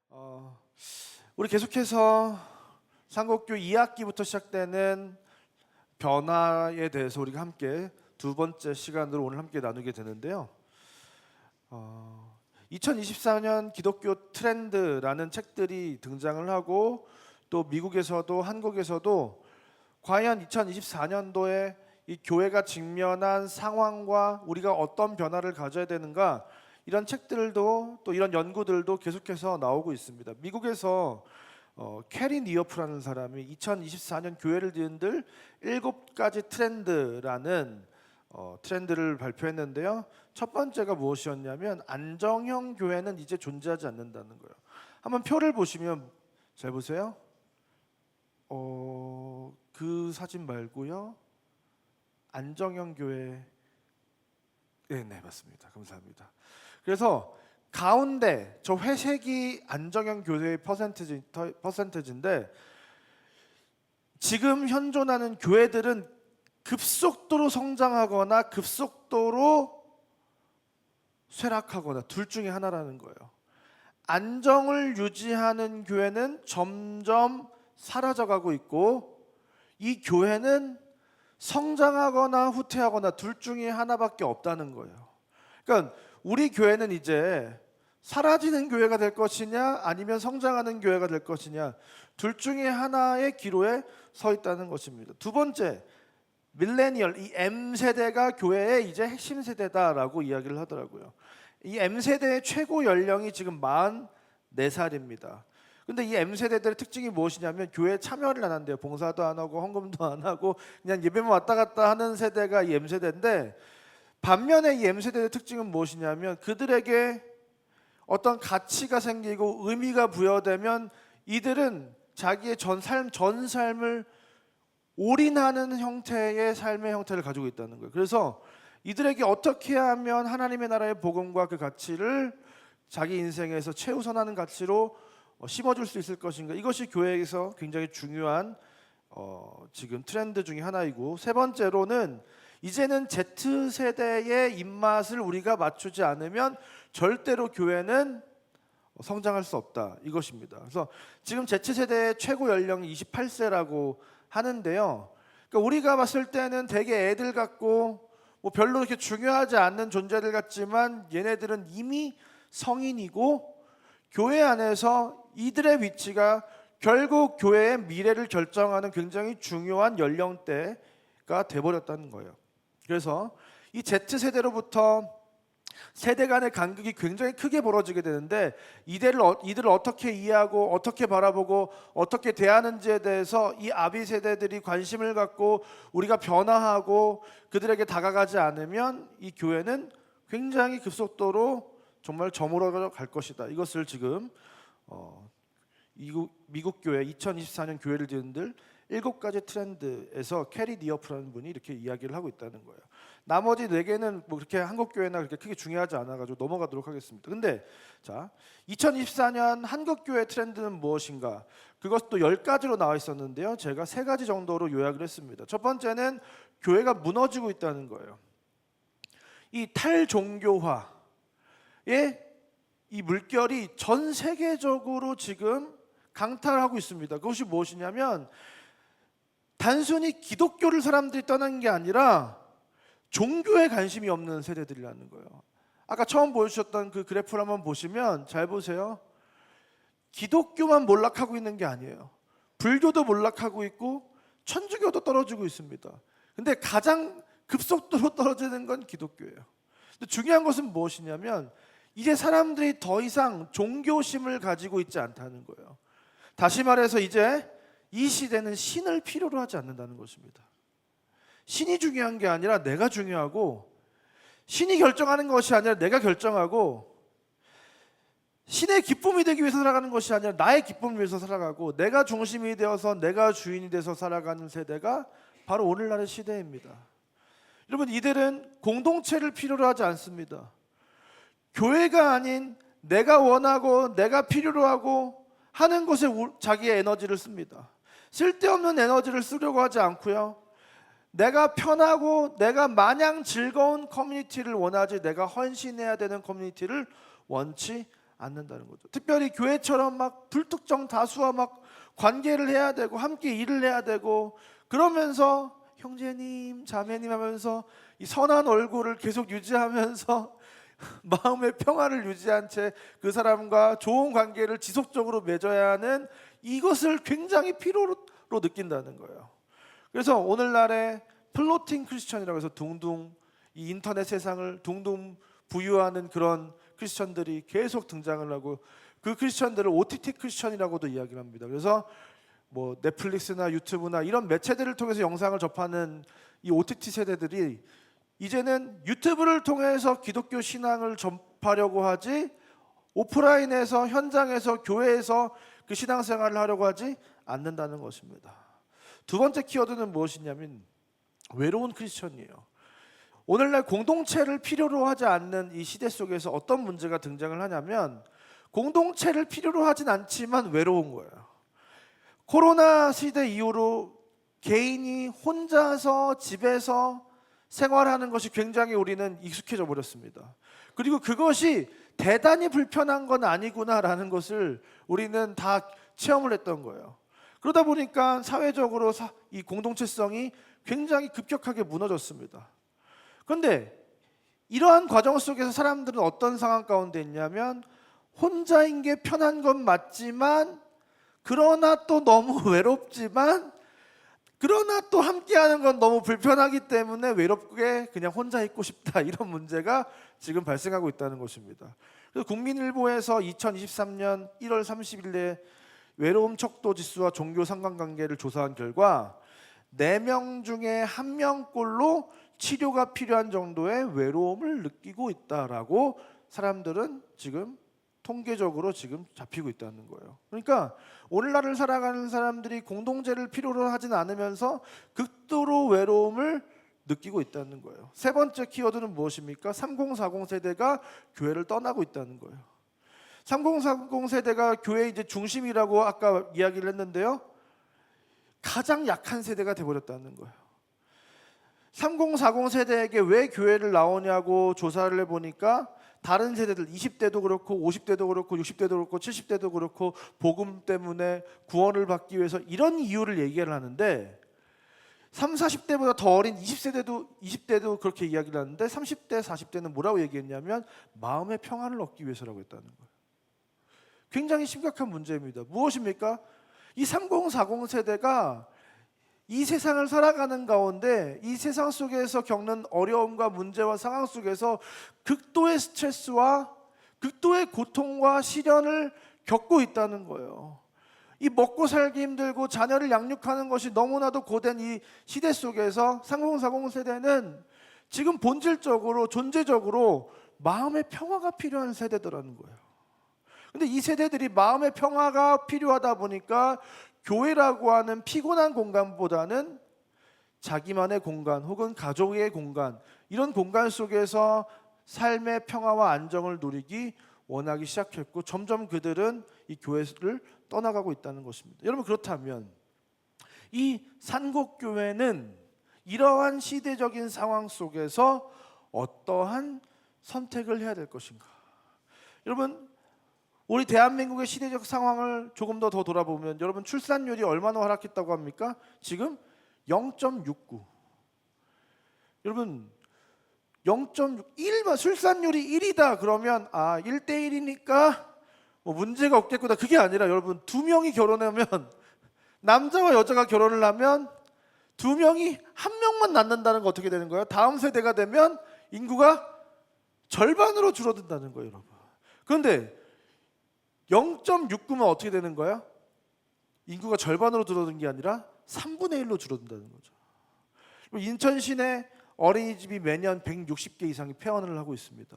어, 우리 계속해서 상곡교 2학기부터 시작되는 변화에 대해서 우리가 함께 두 번째 시간으로 오늘 함께 나누게 되는데요. 2024년 기독교 트렌드라는 책들이 등장을 하고 또 미국에서도 한국에서도 과연 2024년도에 이 교회가 직면한 상황과 우리가 어떤 변화를 가져야 되는가, 이런 책들도 또 이런 연구들도 계속해서 나오고 있습니다. 미국에서 캐리 니어프라는 사람이 2024년 교회를 뒤흔들 7가지 트렌드라는 트렌드를 발표했는데요. 첫 번째가 무엇이었냐면 안정형 교회는 이제 존재하지 않는다는 거예요. 한번 표를 보시면 잘 보세요. 그 사진 말고요. 안정형 교회. 네, 맞습니다. 감사합니다. 그래서 가운데 저 회색이 안정형 교회의 퍼센테지인데, 지금 현존하는 교회들은 급속도로 성장하거나 급속도로 쇠락하거나 둘 중에 하나라는 거예요. 안정을 유지하는 교회는 점점 사라져가고 있고, 이 교회는 성장하거나 후퇴하거나 둘 중에 하나밖에 없다는 거예요. 그러니까 우리 교회는 이제 사라지는 교회가 될 것이냐 아니면 성장하는 교회가 될 것이냐, 둘 중에 하나의 기로에 서 있다는 것입니다. 두 번째, 밀레니얼, 이 M세대가 교회의 이제 핵심 세대다라고 이야기를 하더라고요. 이 M세대의 최고 연령이 지금 44살입니다. 근데 이 M세대들의 특징이 무엇이냐면 교회에 참여를 안 한대요. 봉사도 안 하고 헌금도 안 하고 그냥 예배만 왔다 갔다 하는 세대가 이 M세대인데, 반면에 이 M세대의 특징은 무엇이냐면 그들에게 어떤 가치가 생기고 의미가 부여되면 이들은 자기의 전 삶을 올인하는 형태의 삶의 형태를 가지고 있다는 거예요. 그래서 이들에게 어떻게 하면 하나님의 나라의 복음과 그 가치를 자기 인생에서 최우선하는 가치로 심어줄 수 있을 것인가, 이것이 교회에서 굉장히 중요한 지금 트렌드 중에 하나이고, 세 번째로는 이제는 Z세대의 입맛을 우리가 맞추지 않으면 절대로 교회는 성장할 수 없다, 이것입니다. 그래서 지금 Z세대의 최고 연령이 28세라고 하는데요. 그러니까 우리가 봤을 때는 되게 애들 같고 뭐 별로 그렇게 중요하지 않는 존재들 같지만, 얘네들은 이미 성인이고 교회 안에서 이들의 위치가 결국 교회의 미래를 결정하는 굉장히 중요한 연령대가 돼버렸다는 거예요. 그래서 이 Z세대로부터 세대 간의 간극이 굉장히 크게 벌어지게 되는데, 이들을 어떻게 이해하고 어떻게 바라보고 어떻게 대하는지에 대해서 이 아비 세대들이 관심을 갖고 우리가 변화하고 그들에게 다가가지 않으면 이 교회는 굉장히 급속도로 정말 저물어 갈 것이다. 이것을 지금 미국 교회 2024년 교회를 뒤흔들 7가지 트렌드에서 캐리 니어프라는 분이 이렇게 이야기를 하고 있다는 거예요. 나머지 4개는 뭐 그렇게 한국 교회나 그렇게 크게 중요하지 않아가지고 넘어가도록 하겠습니다. 근데 자, 2024년 한국 교회 트렌드는 무엇인가? 그것도 10가지로 나와 있었는데요. 제가 3가지 정도로 요약을 했습니다. 첫 번째는 교회가 무너지고 있다는 거예요. 이 탈종교화의 이 물결이 전 세계적으로 지금 강탈하고 있습니다. 그것이 무엇이냐면 단순히 기독교를 사람들이 떠난 게 아니라 종교에 관심이 없는 세대들이라는 거예요. 아까 처음 보여주셨던 그 그래프를 한번 보시면 잘 보세요. 기독교만 몰락하고 있는 게 아니에요. 불교도 몰락하고 있고 천주교도 떨어지고 있습니다. 근데 가장 급속도로 떨어지는 건 기독교예요. 근데 중요한 것은 무엇이냐면 이제 사람들이 더 이상 종교심을 가지고 있지 않다는 거예요. 다시 말해서 이제 이 시대는 신을 필요로 하지 않는다는 것입니다. 신이 중요한 게 아니라 내가 중요하고, 신이 결정하는 것이 아니라 내가 결정하고, 신의 기쁨이 되기 위해서 살아가는 것이 아니라 나의 기쁨을 위해서 살아가고, 내가 중심이 되어서 내가 주인이 돼서 살아가는 세대가 바로 오늘날의 시대입니다. 여러분, 이들은 공동체를 필요로 하지 않습니다. 교회가 아닌 내가 원하고 내가 필요로 하고 하는 것에 자기의 에너지를 씁니다. 쓸데없는 에너지를 쓰려고 하지 않고요. 내가 편하고 내가 마냥 즐거운 커뮤니티를 원하지 내가 헌신해야 되는 커뮤니티를 원치 않는다는 거죠. 특별히 교회처럼 막 불특정 다수와 막 관계를 해야 되고 함께 일을 해야 되고 그러면서 형제님, 자매님 하면서 이 선한 얼굴을 계속 유지하면서 마음의 평화를 유지한 채 그 사람과 좋은 관계를 지속적으로 맺어야 하는 이것을 굉장히 필요로 느낀다는 거예요. 그래서 오늘날의 플로팅 크리스천이라고 해서 둥둥 이 인터넷 세상을 둥둥 부유하는 그런 크리스천들이 계속 등장을 하고 그 크리스천들을 OTT 크리스천이라고도 이야기를 합니다. 그래서 뭐 넷플릭스나 유튜브나 이런 매체들을 통해서 영상을 접하는 이 OTT 세대들이 이제는 유튜브를 통해서 기독교 신앙을 접하려고 하지 오프라인에서 현장에서 교회에서 그 신앙생활을 하려고 하지 않는다는 것입니다. 두 번째 키워드는 무엇이냐면 외로운 크리스천이에요. 오늘날 공동체를 필요로 하지 않는 이 시대 속에서 어떤 문제가 등장을 하냐면 공동체를 필요로 하진 않지만 외로운 거예요. 코로나 시대 이후로 개인이 혼자서 집에서 생활하는 것이 굉장히 우리는 익숙해져 버렸습니다. 그리고 그것이 대단히 불편한 건 아니구나라는 것을 우리는 다 체험을 했던 거예요. 그러다 보니까 사회적으로 이 공동체성이 굉장히 급격하게 무너졌습니다. 그런데 이러한 과정 속에서 사람들은 어떤 상황 가운데 있냐면 혼자인 게 편한 건 맞지만 그러나 또 너무 외롭지만 그러나 또 함께하는 건 너무 불편하기 때문에 외롭게 그냥 혼자 있고 싶다 이런 문제가 지금 발생하고 있다는 것입니다. 그래서 국민일보에서 2023년 1월 30일에 외로움 척도 지수와 종교 상관관계를 조사한 결과 4명 중에 1명꼴로 치료가 필요한 정도의 외로움을 느끼고 있다라고 사람들은 지금 통계적으로 지금 잡히고 있다는 거예요. 그러니까 오늘날을 살아가는 사람들이 공동체를 필요로 하진 않으면서 극도로 외로움을 느끼고 있다는 거예요. 세 번째 키워드는 무엇입니까? 3040 세대가 교회를 떠나고 있다는 거예요. 3040 세대가 교회의 이제 중심이라고 아까 이야기를 했는데요. 가장 약한 세대가 되어버렸다는 거예요. 3040 세대에게 왜 교회를 나오냐고 조사를 해보니까 다른 세대들 20대도 그렇고 50대도 그렇고 60대도 그렇고 70대도 그렇고 복음 때문에 구원을 받기 위해서 이런 이유를 얘기를 하는데 30, 40대보다 더 어린 20대도 그렇게 이야기를 하는데 30대, 40대는 뭐라고 얘기했냐면 마음의 평안을 얻기 위해서라고 했다는 거예요. 굉장히 심각한 문제입니다. 무엇입니까? 이 3040 세대가 이 세상을 살아가는 가운데 이 세상 속에서 겪는 어려움과 문제와 상황 속에서 극도의 스트레스와 극도의 고통과 시련을 겪고 있다는 거예요. 이 먹고 살기 힘들고 자녀를 양육하는 것이 너무나도 고된 이 시대 속에서 3040 세대는 지금 본질적으로 존재적으로 마음의 평화가 필요한 세대더라는 거예요. 근데 이 세대들이 마음의 평화가 필요하다 보니까 교회라고 하는 피곤한 공간보다는 자기만의 공간 혹은 가족의 공간 이런 공간 속에서 삶의 평화와 안정을 누리기 원하기 시작했고 점점 그들은 이 교회를 떠나가고 있다는 것입니다. 여러분 그렇다면 이 산곡교회는 이러한 시대적인 상황 속에서 어떠한 선택을 해야 될 것인가? 여러분 우리 대한민국의 시대적 상황을 조금 더 돌아보면 여러분 출산율이 얼마나 하락했다고 합니까? 지금 0.69. 여러분 0.1만 출산율이 1이다 그러면 1대1이니까 뭐 문제가 없겠구나. 그게 아니라 여러분 2명이 결혼하면 남자와 여자가 결혼을 하면 2명이 1명만 낳는다는 거 어떻게 되는 거예요? 다음 세대가 되면 인구가 절반으로 줄어든다는 거예요, 여러분. 그런데 0.69면 어떻게 되는 거야? 인구가 절반으로 줄어든 게 아니라 3분의 1로 줄어든다는 거죠. 인천 시내 어린이집이 매년 160개 이상이 폐원을 하고 있습니다.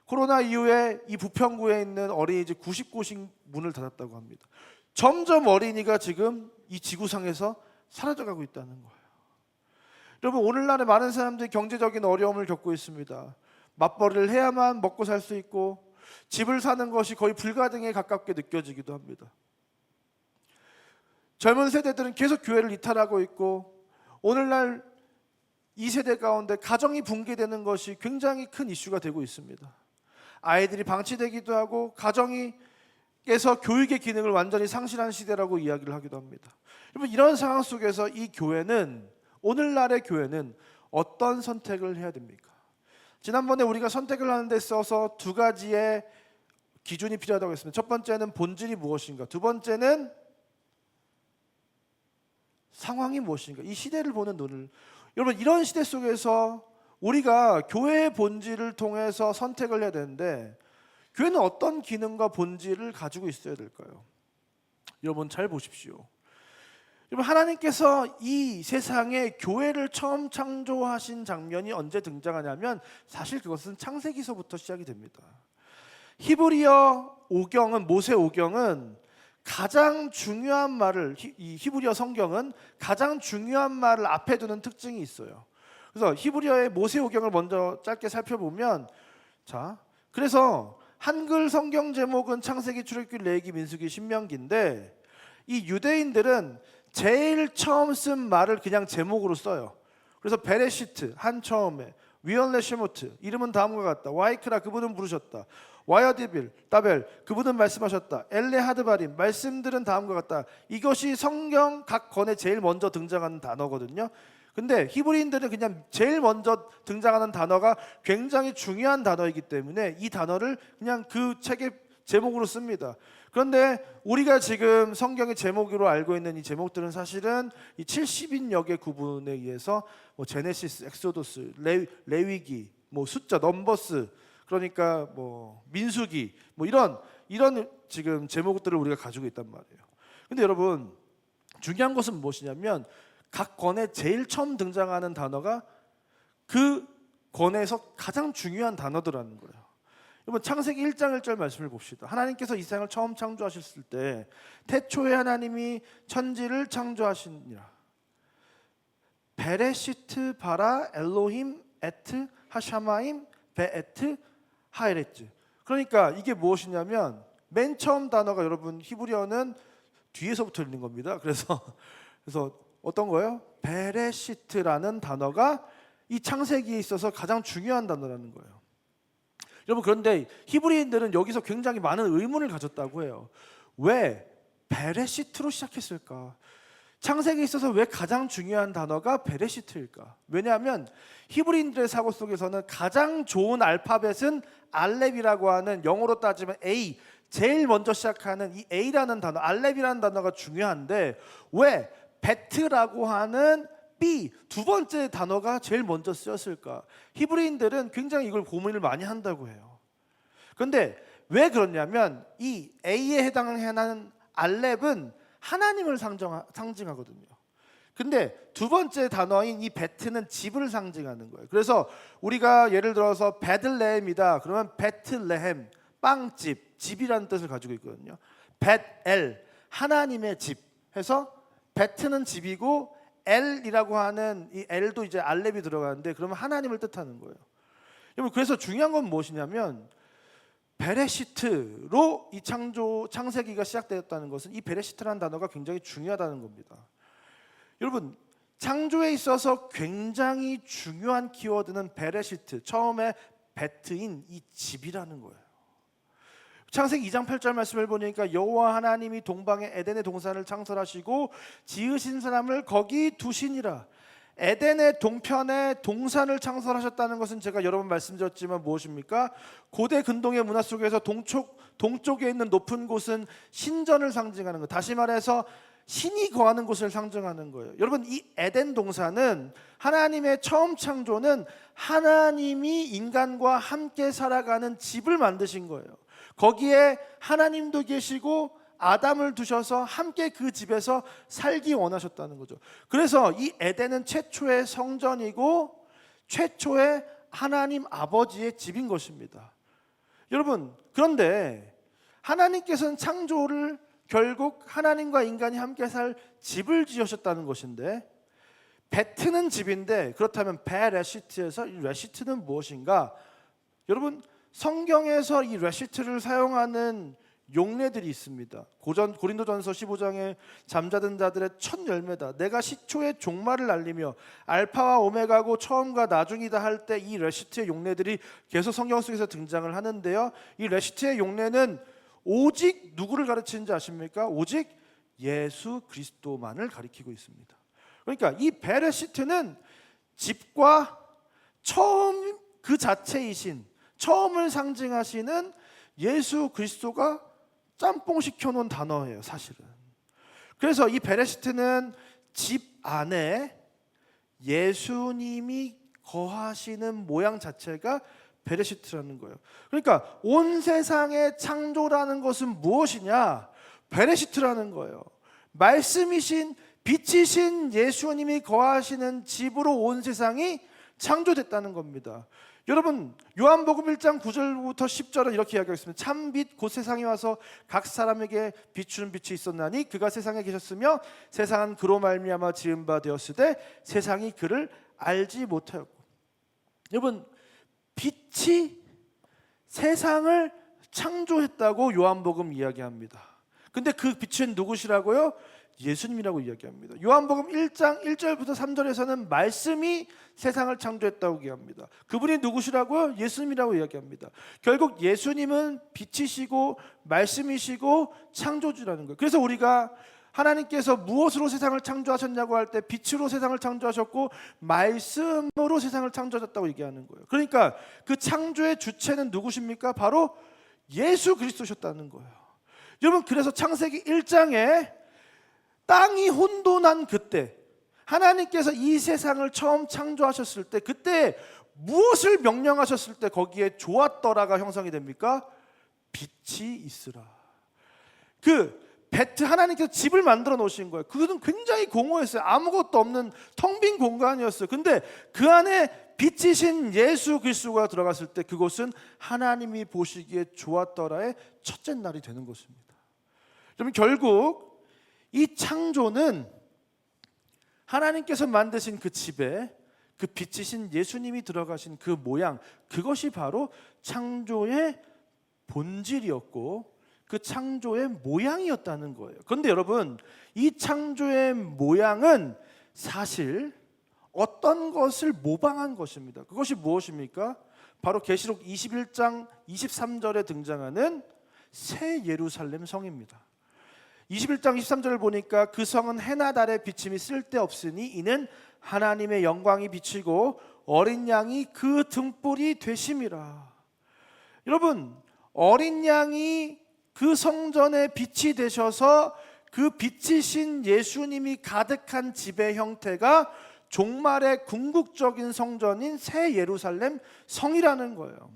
코로나 이후에 이 부평구에 있는 어린이집 90곳이 문을 닫았다고 합니다. 점점 어린이가 지금 이 지구상에서 사라져가고 있다는 거예요. 여러분 오늘날의 많은 사람들이 경제적인 어려움을 겪고 있습니다. 맞벌이를 해야만 먹고 살 수 있고 집을 사는 것이 거의 불가능에 가깝게 느껴지기도 합니다. 젊은 세대들은 계속 교회를 이탈하고 있고 오늘날 이 세대 가운데 가정이 붕괴되는 것이 굉장히 큰 이슈가 되고 있습니다. 아이들이 방치되기도 하고 가정에서 교육의 기능을 완전히 상실한 시대라고 이야기를 하기도 합니다. 여러분, 이런 상황 속에서 이 교회는, 오늘날의 교회는 어떤 선택을 해야 됩니까? 지난번에 우리가 선택을 하는 데 있어서 두 가지의 기준이 필요하다고 했습니다. 첫 번째는 본질이 무엇인가, 두 번째는 상황이 무엇인가, 이 시대를 보는 눈을. 여러분, 이런 시대 속에서 우리가 교회의 본질을 통해서 선택을 해야 되는데, 교회는 어떤 기능과 본질을 가지고 있어야 될까요? 여러분, 잘 보십시오. 여러분, 하나님께서 이 세상에 교회를 처음 창조하신 장면이 언제 등장하냐면, 사실 그것은 창세기서부터 시작이 됩니다. 히브리어 5경은, 모세 5경은 가장 중요한 말을, 이 히브리어 성경은 가장 중요한 말을 앞에 두는 특징이 있어요. 그래서 히브리어의 모세 5경을 먼저 짧게 살펴보면, 자, 그래서 한글 성경 제목은 창세기, 출애굽기, 레위기, 민수기, 신명기인데, 이 유대인들은 제일 처음 쓴 말을 그냥 제목으로 써요. 그래서 베레시트, 한 처음에, 위얼레 쉐모트, 이름은 다음과 같다. 와이크라, 그분은 부르셨다. 와여디빌, 따벨, 그분은 말씀하셨다. 엘레 하드바림, 말씀들은 다음과 같다. 이것이 성경 각 권에 제일 먼저 등장하는 단어거든요. 근데 히브리인들은 그냥 제일 먼저 등장하는 단어가 굉장히 중요한 단어이기 때문에 이 단어를 그냥 그 책의 제목으로 씁니다. 그런데 우리가 지금 성경의 제목으로 알고 있는 이 제목들은 사실은 이 70인역의 구분에 의해서 뭐 제네시스, 엑소도스, 레위기, 뭐 숫자, 넘버스, 그러니까 뭐 민수기, 뭐 이런 지금 제목들을 우리가 가지고 있단 말이에요. 근데 여러분, 중요한 것은 무엇이냐면 각 권에 제일 처음 등장하는 단어가 그 권에서 가장 중요한 단어들라는 거예요. 여러분, 창세기 1장 1절 말씀을 봅시다. 하나님께서 이 세상을 처음 창조하셨을 때 태초에 하나님이 천지를 창조하시니라. 베레시트 바라 엘로힘 에트 하샤마임 베에트 하에레츠. 그러니까 이게 무엇이냐면, 맨 처음 단어가 여러분 히브리어는 뒤에서부터 읽는 겁니다. 그래서 어떤 거예요? 베레시트라는 단어가 이 창세기에 있어서 가장 중요한 단어라는 거예요. 여러분, 그런데 히브리인들은 여기서 굉장히 많은 의문을 가졌다고 해요. 왜 베레시트로 시작했을까? 창세기에 있어서 왜 가장 중요한 단어가 베레시트일까? 왜냐하면 히브리인들의 사고 속에서는 가장 좋은 알파벳은 알렙이라고 하는, 영어로 따지면 A, 제일 먼저 시작하는 이 A라는 단어, 알렙이라는 단어가 중요한데 왜 베트라고 하는 B, 두 번째 단어가 제일 먼저 쓰였을까? 히브리인들은 굉장히 이걸 고민을 많이 한다고 해요. 그런데 왜 그러냐면 이 A에 해당하는 알렙은 하나님을 상징하거든요. 근데 두 번째 단어인 이 베트는 집을 상징하는 거예요. 그래서 우리가 예를 들어서 베들레헴이다 그러면 베틀레헴, 빵집, 집이라는 뜻을 가지고 있거든요. 벳엘, 하나님의 집 해서 베트는 집이고, 엘이라고 하는 이 엘도 이제 알렙이 들어가는데 그러면 하나님을 뜻하는 거예요. 여러분, 그래서 중요한 건 무엇이냐면 베레시트로 이 창세기가 시작되었다는 것은 이 베레시트라는 단어가 굉장히 중요하다는 겁니다. 여러분, 창조에 있어서 굉장히 중요한 키워드는 베레시트, 처음에 베트인 이 집이라는 거예요. 창세기 2장 8절 말씀을 보니까 여호와 하나님이 동방의 에덴의 동산을 창설하시고 지으신 사람을 거기 두시니라. 에덴의 동편에 동산을 창설하셨다는 것은 제가 여러 번 말씀드렸지만 무엇입니까? 고대 근동의 문화 속에서 동쪽에 있는 높은 곳은 신전을 상징하는 것, 다시 말해서 신이 거하는 곳을 상징하는 거예요. 여러분, 이 에덴 동산은 하나님의 처음 창조는 하나님이 인간과 함께 살아가는 집을 만드신 거예요. 거기에 하나님도 계시고 아담을 두셔서 함께 그 집에서 살기 원하셨다는 거죠. 그래서 이 에덴은 최초의 성전이고 최초의 하나님 아버지의 집인 것입니다. 여러분, 그런데 하나님께서는 창조를 결국 하나님과 인간이 함께 살 집을 지으셨다는 것인데, 베트는 집인데 그렇다면 베레시트에서 이 레시트는 무엇인가? 여러분, 성경에서 이 레시트를 사용하는 용례들이 있습니다. 고린도전서 15장에 잠자던 자들의 첫 열매다. 내가 시초의 종말을 알리며 알파와 오메가고 처음과 나중이다 할 때 이 레시트의 용례들이 계속 성경 속에서 등장을 하는데요. 이 레시트의 용례는 오직 누구를 가르치는지 아십니까? 오직 예수 그리스도만을 가리키고 있습니다. 그러니까 이 베레시트는 집과 처음 그 자체이신, 처음을 상징하시는 예수 그리스도가 짬뽕 시켜놓은 단어예요, 사실은. 그래서 이 베레시트는 집 안에 예수님이 거하시는 모양 자체가 베레시트라는 거예요. 그러니까 온 세상의 창조라는 것은 무엇이냐? 베레시트라는 거예요. 말씀이신 빛이신 예수님이 거하시는 집으로 온 세상이 창조됐다는 겁니다. 여러분, 요한복음 1장 9절부터 10절은 이렇게 이야기하겠습니다. 참빛 곧 세상에 와서 각 사람에게 비추는 빛이 있었나니 그가 세상에 계셨으며 세상은 그로 말미암아 지은 바 되었으되 세상이 그를 알지 못하였고. 여러분, 빛이 세상을 창조했다고 요한복음 이야기합니다. 근데 그 빛은 누구시라고요? 예수님이라고 이야기합니다. 요한복음 1장 1절부터 3절에서는 말씀이 세상을 창조했다고 이야기합니다. 그분이 누구시라고요? 예수님이라고 이야기합니다. 결국 예수님은 빛이시고 말씀이시고 창조주라는 거예요. 그래서 우리가 하나님께서 무엇으로 세상을 창조하셨냐고 할 때 빛으로 세상을 창조하셨고 말씀으로 세상을 창조하셨다고 얘기하는 거예요. 그러니까 그 창조의 주체는 누구십니까? 바로 예수 그리스도셨다는 거예요. 여러분, 그래서 창세기 1장에 땅이 혼돈한 그때, 하나님께서 이 세상을 처음 창조하셨을 때, 그때 무엇을 명령하셨을 때 거기에 좋았더라가 형성이 됩니까? 빛이 있으라. 하나님께서 집을 만들어 놓으신 거예요. 그것은 굉장히 공허했어요. 아무것도 없는 텅 빈 공간이었어요. 근데 그 안에 빛이신 예수 그리스도가 들어갔을 때 그곳은 하나님이 보시기에 좋았더라의 첫째 날이 되는 것입니다. 그러면 결국 이 창조는 하나님께서 만드신 그 집에 그 빛이신 예수님이 들어가신 그 모양, 그것이 바로 창조의 본질이었고 그 창조의 모양이었다는 거예요. 그런데 여러분, 이 창조의 모양은 사실 어떤 것을 모방한 것입니다. 그것이 무엇입니까? 바로 계시록 21장 23절에 등장하는 새 예루살렘 성입니다. 21장 23절을 보니까 그 성은 해나 달의 비침이 쓸데없으니 이는 하나님의 영광이 비치고 어린 양이 그 등불이 되심이라. 여러분, 어린 양이 그 성전의 빛이 되셔서 그 빛이신 예수님이 가득한 집의 형태가 종말의 궁극적인 성전인 새 예루살렘 성이라는 거예요.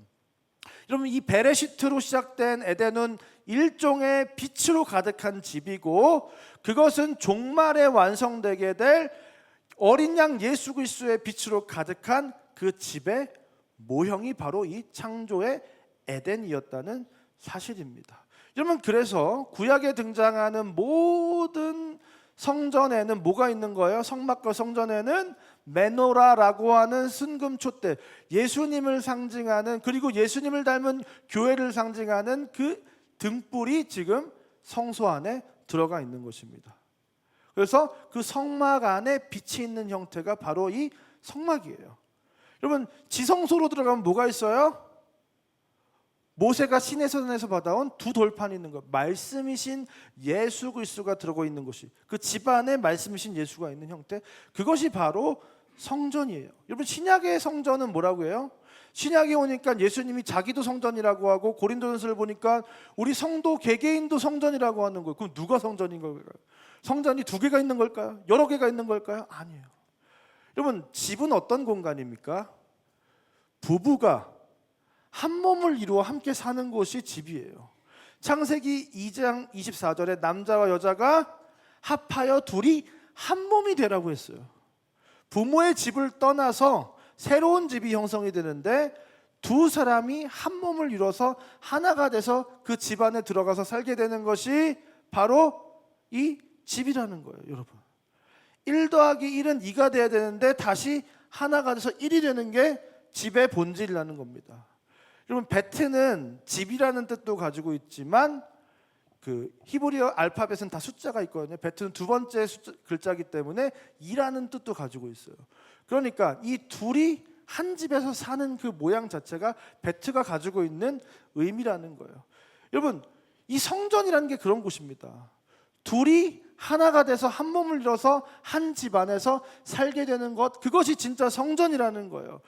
여러분, 이 베레시트로 시작된 에덴은 일종의 빛으로 가득한 집이고 그것은 종말에 완성되게 될 어린 양 예수 그리스도의 빛으로 가득한 그 집의 모형이 바로 이 창조의 에덴이었다는 사실입니다. 여러분, 그래서 구약에 등장하는 모든 성전에는 뭐가 있는 거예요? 성막과 성전에는 메노라라고 하는 순금촛대, 예수님을 상징하는, 그리고 예수님을 닮은 교회를 상징하는 그 등불이 지금 성소 안에 들어가 있는 것입니다. 그래서 그 성막 안에 빛이 있는 형태가 바로 이 성막이에요. 여러분, 지성소로 들어가면 뭐가 있어요? 모세가 시내산에서 받아온 두 돌판이 있는 것, 말씀이신 예수 그리스도가 들어가 있는 것이, 그 집안에 말씀이신 예수가 있는 형태, 그것이 바로 성전이에요. 여러분, 신약의 성전은 뭐라고 해요? 신약에 오니까 예수님이 자기도 성전이라고 하고, 고린도전서를 보니까 우리 성도 개개인도 성전이라고 하는 거예요. 그럼 누가 성전인 걸까요? 성전이 두 개가 있는 걸까요? 여러 개가 있는 걸까요? 아니에요. 여러분, 집은 어떤 공간입니까? 부부가 한 몸을 이루어 함께 사는 곳이 집이에요. 창세기 2장 24절에 남자와 여자가 합하여 둘이 한 몸이 되라고 했어요. 부모의 집을 떠나서 새로운 집이 형성이 되는데 두 사람이 한 몸을 이뤄서 하나가 돼서 그 집 안에 들어가서 살게 되는 것이 바로 이 집이라는 거예요. 여러분, 1 더하기 1은 2가 돼야 되는데 다시 하나가 돼서 1이 되는 게 집의 본질이라는 겁니다. 여러분, 베트는 집이라는 뜻도 가지고 있지만 그 히브리어 알파벳은 다 숫자가 있거든요. 베트는 두 번째 글자이기 때문에 2라는 뜻도 가지고 있어요. 그러니까 이 둘이 한 집에서 사는 그 모양 자체가 베트가 가지고 있는 의미라는 거예요. 여러분, 이 성전이라는 게 그런 곳입니다. 둘이 하나가 돼서 한 몸을 이뤄서 한 집 안에서 살게 되는 것, 그것이 진짜 성전이라는 거예요.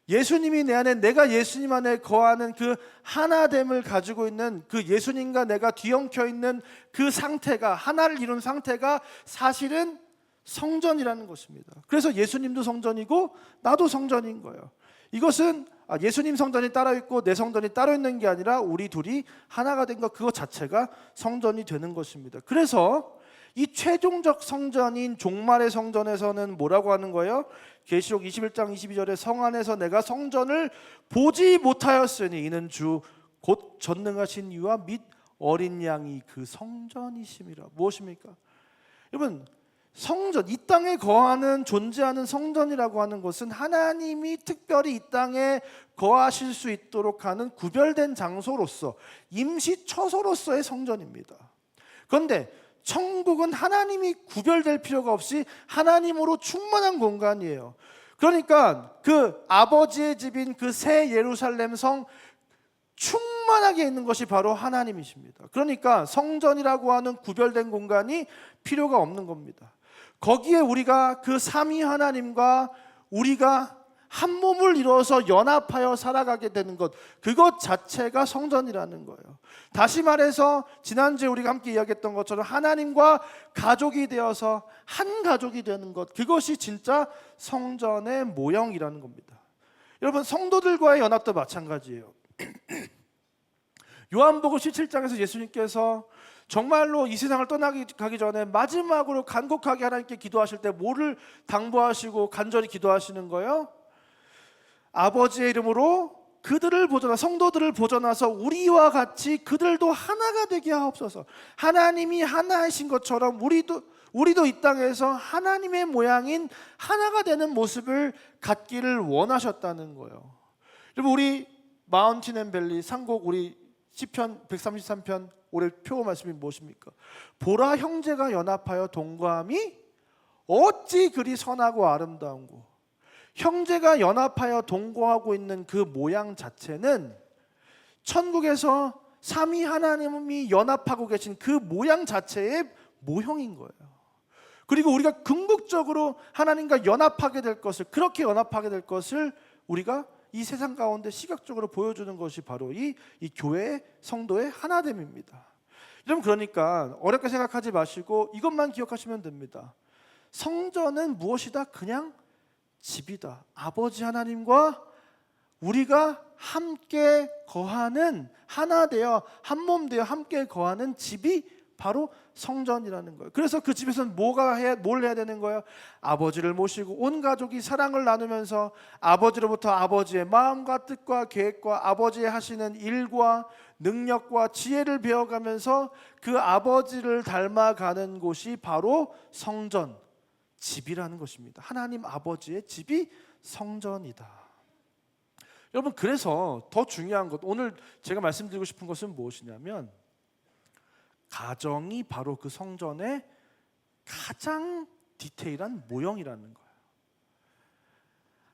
예수님이 내 안에, 내가 예수님 안에 거하는 그 하나됨을 가지고 있는 그 예수님과 내가 뒤엉켜 있는 그 상태가, 하나를 이룬 상태가 사실은 성전이라는 것입니다. 그래서 예수님도 성전이고 나도 성전인 거예요. 이것은 예수님 성전이 따로 있고 내 성전이 따로 있는 게 아니라 우리 둘이 하나가 된 것, 그것 자체가 성전이 되는 것입니다. 그래서 이 최종적 성전인 종말의 성전에서는 뭐라고 하는 거예요? 계시록 21장 22절에 성 안에서 내가 성전을 보지 못하였으니 이는 주 곧 전능하신 이와 및 어린 양이 그 성전이심이라. 무엇입니까? 여러분, 성전, 이 땅에 거하는 존재하는 성전이라고 하는 것은 하나님이 특별히 이 땅에 거하실 수 있도록 하는 구별된 장소로서, 임시 처소로서의 성전입니다. 그런데 천국은 하나님이 구별될 필요가 없이 하나님으로 충만한 공간이에요. 그러니까 그 아버지의 집인 그 새 예루살렘 성 충만하게 있는 것이 바로 하나님이십니다. 그러니까 성전이라고 하는 구별된 공간이 필요가 없는 겁니다. 거기에 우리가 그 삼위 하나님과 우리가 한 몸을 이루어서 연합하여 살아가게 되는 것, 그것 자체가 성전이라는 거예요. 다시 말해서 지난주에 우리가 함께 이야기했던 것처럼 하나님과 가족이 되어서 한 가족이 되는 것, 그것이 진짜 성전의 모형이라는 겁니다. 여러분, 성도들과의 연합도 마찬가지예요. 요한복음 17장에서 예수님께서 정말로 이 세상을 떠나기 전에 마지막으로 간곡하게 하나님께 기도하실 때 뭐를 당부하시고 간절히 기도하시는 거예요? 아버지의 이름으로 그들을 보존하, 성도들을 보존하서 우리와 같이 그들도 하나가 되게 하옵소서. 하나님이 하나이신 것처럼 우리도 이 땅에서 하나님의 모양인 하나가 되는 모습을 갖기를 원하셨다는 거예요. 여러분, 우리 마운틴 앤 밸리 상곡 우리 시편 133편 올해 표어 말씀이 무엇입니까? 보라, 형제가 연합하여 동거함이 어찌 그리 선하고 아름다운고. 형제가 연합하여 동거하고 있는 그 모양 자체는 천국에서 삼위 하나님이 연합하고 계신 그 모양 자체의 모형인 거예요. 그리고 우리가 궁극적으로 하나님과 연합하게 될 것을, 그렇게 연합하게 될 것을 우리가 이 세상 가운데 시각적으로 보여주는 것이 바로 이 교회의 성도의 하나됨입니다. 여러분, 그러니까 어렵게 생각하지 마시고 이것만 기억하시면 됩니다. 성전은 무엇이다? 그냥 집이다. 아버지 하나님과 우리가 함께 거하는, 하나 되어 한 몸 되어 함께 거하는 집이 바로 성전이라는 거예요. 그래서 그 집에서는 뭘 해야 되는 거예요? 아버지를 모시고 온 가족이 사랑을 나누면서 아버지로부터 아버지의 마음과 뜻과 계획과 아버지의 하시는 일과 능력과 지혜를 배워가면서 그 아버지를 닮아가는 곳이 바로 성전, 집이라는 것입니다. 하나님 아버지의 집이 성전이다. 여러분, 그래서 더 중요한 것, 오늘 제가 말씀드리고 싶은 것은 무엇이냐면 가정이 바로 그 성전의 가장 디테일한 모형이라는 거예요.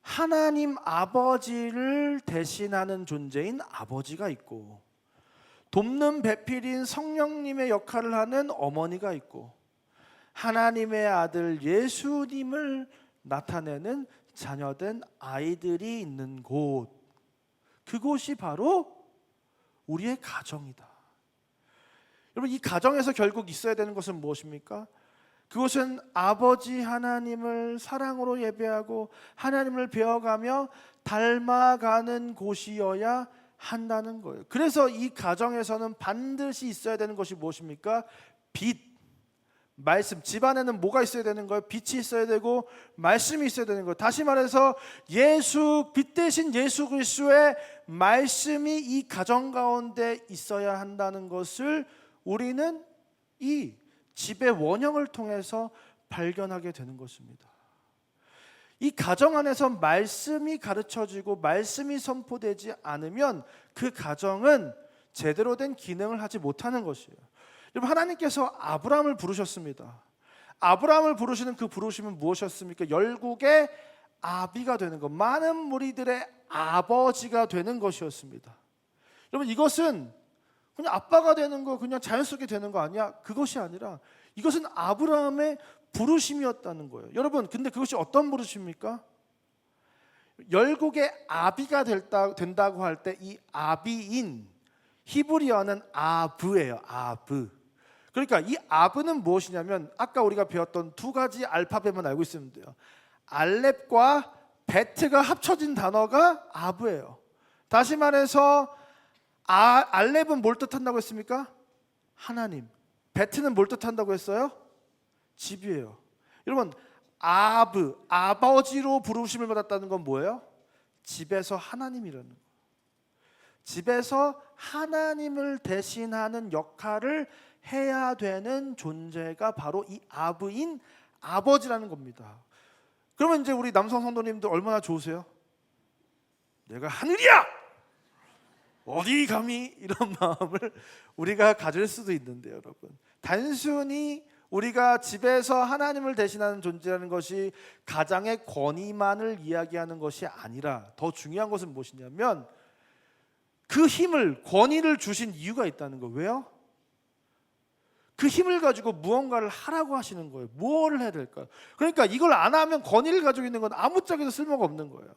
하나님 아버지를 대신하는 존재인 아버지가 있고, 돕는 배필인 성령님의 역할을 하는 어머니가 있고, 하나님의 아들 예수님을 나타내는 자녀된 아이들이 있는 곳, 그곳이 바로 우리의 가정이다. 여러분, 이 가정에서 결국 있어야 되는 것은 무엇입니까? 그것은 아버지 하나님을 사랑으로 예배하고 하나님을 배워가며 닮아가는 곳이어야 한다는 거예요. 그래서 이 가정에서는 반드시 있어야 되는 것이 무엇입니까? 빛, 말씀. 집안에는 뭐가 있어야 되는 거예요? 빛이 있어야 되고 말씀이 있어야 되는 거예요. 다시 말해서 빛 대신 예수 그리스도의 말씀이 이 가정 가운데 있어야 한다는 것을 우리는 이 집의 원형을 통해서 발견하게 되는 것입니다. 이 가정 안에서 말씀이 가르쳐지고 말씀이 선포되지 않으면 그 가정은 제대로 된 기능을 하지 못하는 것이에요. 여러분, 하나님께서 아브라함을 부르셨습니다. 아브라함을 부르시는 그 부르심은 무엇이었습니까? 열국의 아비가 되는 것, 많은 무리들의 아버지가 되는 것이었습니다. 여러분, 이것은 그냥 아빠가 되는 거, 그냥 자연스럽게 되는 거 아니야? 그것이 아니라 이것은 아브라함의 부르심이었다는 거예요. 여러분, 근데 그것이 어떤 부르심입니까? 열국의 아비가 된다고 할 때 이 아비인 히브리어는 아브예요. 아브. 그러니까 이 아브는 무엇이냐면 아까 우리가 배웠던 두 가지 알파벳만 알고 있으면 돼요. 알렙과 베트가 합쳐진 단어가 아브예요. 다시 말해서 알렙은 뭘 뜻한다고 했습니까? 하나님. 베트는 뭘 뜻한다고 했어요? 집이에요. 여러분, 아브, 아버지로 부르심을 받았다는 건 뭐예요? 집에서 하나님이라는 거예요. 집에서 하나님을 대신하는 역할을 해야 되는 존재가 바로 이 아브인 아버지라는 겁니다. 그러면 이제 우리 남성 성도님들 얼마나 좋으세요? 내가 하늘이야! 어디 감히, 이런 마음을 우리가 가질 수도 있는데요, 여러분. 단순히 우리가 집에서 하나님을 대신하는 존재라는 것이 가장의 권위만을 이야기하는 것이 아니라 더 중요한 것은 무엇이냐면 그 힘을, 권위를 주신 이유가 있다는 거예요. 왜요? 그 힘을 가지고 무언가를 하라고 하시는 거예요. 무엇을 해야 될까요? 그러니까 이걸 안 하면 권위를 가지고 있는 건 아무짝에도 쓸모가 없는 거예요.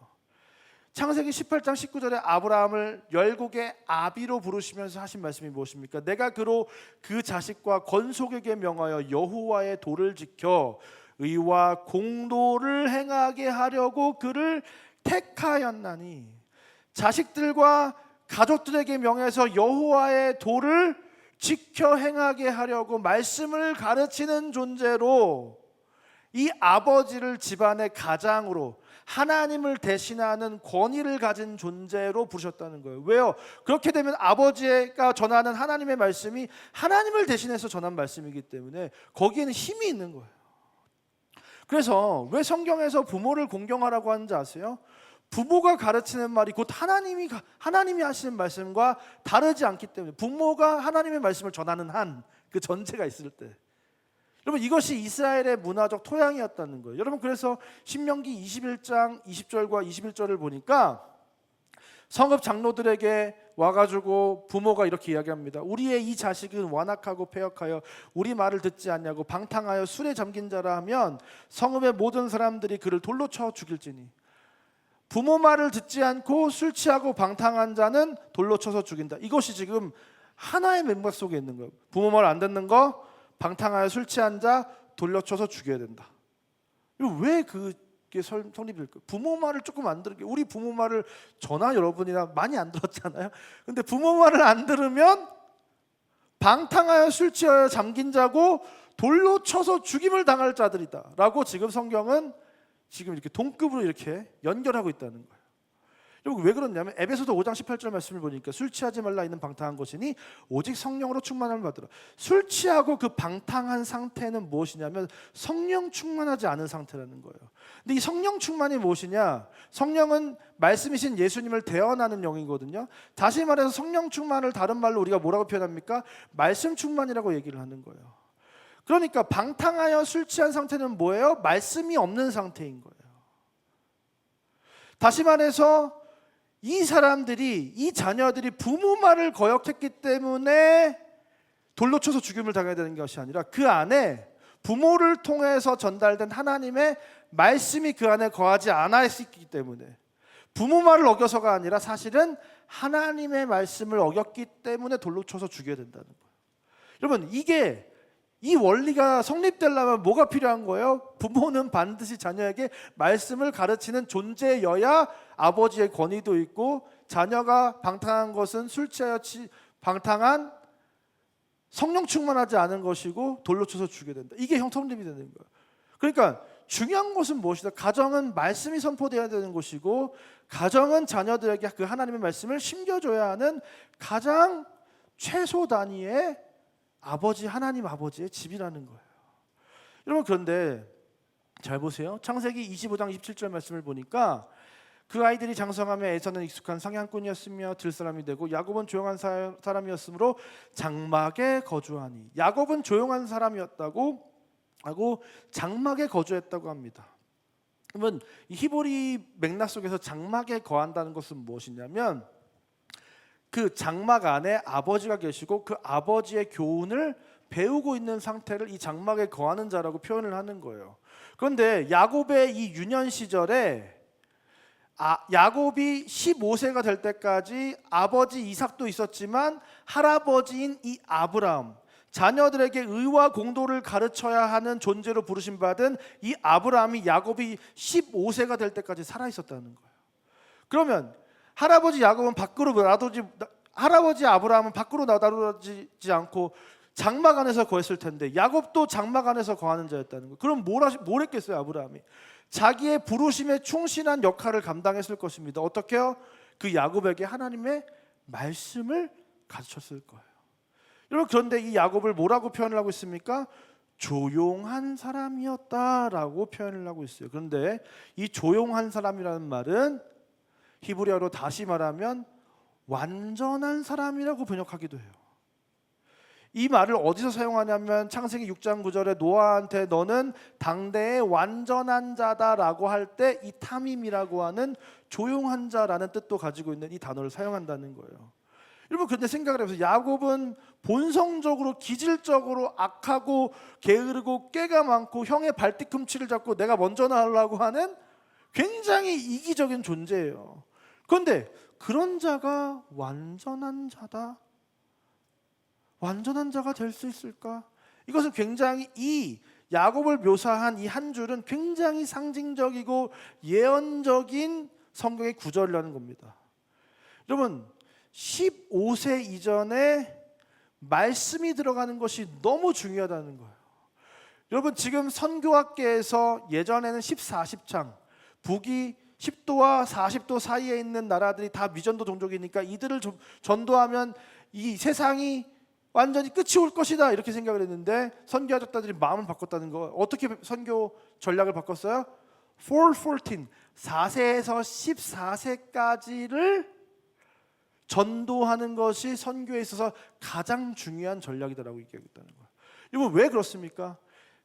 창세기 18장 19절에 아브라함을 열국의 아비로 부르시면서 하신 말씀이 무엇입니까? 내가 그로 그 자식과 건속에게 명하여 여호와의 도를 지켜 의와 공도를 행하게 하려고 그를 택하였나니, 자식들과 가족들에게 명해서 여호와의 도를 지켜 행하게 하려고 말씀을 가르치는 존재로 이 아버지를 집안의 가장으로 하나님을 대신하는 권위를 가진 존재로 부르셨다는 거예요. 왜요? 그렇게 되면 아버지가 전하는 하나님의 말씀이 하나님을 대신해서 전한 말씀이기 때문에 거기에는 힘이 있는 거예요. 그래서 왜 성경에서 부모를 공경하라고 하는지 아세요? 부모가 가르치는 말이 곧 하나님이 하시는 말씀과 다르지 않기 때문에, 부모가 하나님의 말씀을 전하는 한 그 전체가 있을 때, 여러분, 이것이 이스라엘의 문화적 토양이었다는 거예요. 여러분, 그래서 신명기 21장 20절과 21절을 보니까 성읍 장로들에게 와가지고 부모가 이렇게 이야기합니다. 우리의 이 자식은 완악하고 패역하여 우리 말을 듣지 않냐고 방탕하여 술에 잠긴 자라 하면 성읍의 모든 사람들이 그를 돌로 쳐 죽일지니, 부모 말을 듣지 않고 술 취하고 방탕한 자는 돌로 쳐서 죽인다. 이것이 지금 하나의 맥락 속에 있는 거예요. 부모 말 안 듣는 거, 방탕하여 술 취한 자 돌려 쳐서 죽여야 된다. 왜 그게 성립일까요? 부모 말을 조금 안 들을게요. 우리 부모 말을 저나 여러분이나 많이 안 들었잖아요. 근데 부모 말을 안 들으면 방탕하여 술 취하여 잠긴 자고 돌로 쳐서 죽임을 당할 자들이다 라고 지금 성경은 지금 이렇게 동급으로 이렇게 연결하고 있다는 거예요. 여러분, 왜 그러냐면 에베소서 5장 18절 말씀을 보니까 술 취하지 말라 이는 방탕한 것이니 오직 성령으로 충만함을 받으라. 술 취하고 그 방탕한 상태는 무엇이냐면 성령 충만하지 않은 상태라는 거예요. 근데 이 성령 충만이 무엇이냐? 성령은 말씀이신 예수님을 대언하는 영이거든요. 다시 말해서 성령 충만을 다른 말로 우리가 뭐라고 표현합니까? 말씀 충만이라고 얘기를 하는 거예요. 그러니까 방탕하여 술 취한 상태는 뭐예요? 말씀이 없는 상태인 거예요. 다시 말해서 이 사람들이, 이 자녀들이 부모 말을 거역했기 때문에 돌로 쳐서 죽임을 당해야 되는 것이 아니라 그 안에 부모를 통해서 전달된 하나님의 말씀이 그 안에 거하지 않아 있기 때문에, 부모 말을 어겨서가 아니라 사실은 하나님의 말씀을 어겼기 때문에 돌로 쳐서 죽여야 된다는 거예요. 여러분, 이 원리가 성립되려면 뭐가 필요한 거예요? 부모는 반드시 자녀에게 말씀을 가르치는 존재여야 아버지의 권위도 있고, 자녀가 방탕한 것은 술 취하여 방탕한 성령 충만하지 않은 것이고 돌로 쳐서 죽여야 된다. 이게 성립이 되는 거예요. 그러니까 중요한 것은 무엇이다? 가정은 말씀이 선포되어야 되는 곳이고, 가정은 자녀들에게 그 하나님의 말씀을 심겨줘야 하는 가장 최소 단위의 아버지, 하나님 아버지의 집이라는 거예요. 여러분, 그런데 잘 보세요. 창세기 25장 27절 말씀을 보니까 그 아이들이 장성하며 에서는 익숙한 사냥꾼이었으며 들사람이 되고 야곱은 조용한 사람이었으므로 장막에 거주하니. 야곱은 조용한 사람이었다고 하고 장막에 거주했다고 합니다. 그러면 이 히브리 맥락 속에서 장막에 거한다는 것은 무엇이냐면 그 장막 안에 아버지가 계시고 그 아버지의 교훈을 배우고 있는 상태를 이 장막에 거하는 자라고 표현을 하는 거예요. 그런데 야곱의 이 유년 시절에 야곱이 15세가 될 때까지 아버지 이삭도 있었지만 할아버지인 이 아브라함, 자녀들에게 의와 공도를 가르쳐야 하는 존재로 부르심 받은 이 아브라함이 야곱이 15세가 될 때까지 살아 있었다는 거예요. 그러면 할아버지 아브라함은 밖으로 나다루지 않고 장막 안에서 거했을 텐데 야곱도 장막 안에서 거하는 자였다는 거예요. 그럼 뭘 했겠어요, 아브라함이? 자기의 부르심에 충실한 역할을 감당했을 것입니다. 어떻게요? 그 야곱에게 하나님의 말씀을 가르쳤을 거예요. 여러분, 그런데 이 야곱을 뭐라고 표현을 하고 있습니까? 조용한 사람이었다라고 표현을 하고 있어요. 그런데 이 조용한 사람이라는 말은 히브리어로 다시 말하면 완전한 사람이라고 번역하기도 해요. 이 말을 어디서 사용하냐면 창세기 6장 9절에 노아한테 너는 당대의 완전한 자다라고 할 때 이 타밈이라고 하는 조용한 자라는 뜻도 가지고 있는 이 단어를 사용한다는 거예요. 여러분, 그런데 생각을 해보세요. 야곱은 본성적으로 기질적으로 악하고 게으르고 깨가 많고 형의 발뒤꿈치를 잡고 내가 먼저 나가려고 하는 굉장히 이기적인 존재예요. 그런데 그런 자가 완전한 자다? 완전한 자가 될 수 있을까? 이것은 굉장히 이 야곱을 묘사한 이 한 줄은 굉장히 상징적이고 예언적인 성경의 구절이라는 겁니다. 여러분, 15세 이전에 말씀이 들어가는 것이 너무 중요하다는 거예요. 여러분, 지금 선교학계에서 예전에는 14, 10창 북이 10도와 40도 사이에 있는 나라들이 다 미전도 종족이니까 이들을 전도하면 이 세상이 완전히 끝이 올 것이다 이렇게 생각을 했는데 선교하셨다들이 마음을 바꿨다는 거. 어떻게 선교 전략을 바꿨어요? 4:14 4세에서 14세까지를 전도하는 것이 선교에 있어서 가장 중요한 전략이다라고 얘기하겠다는 거예요. 여러분, 왜 그렇습니까?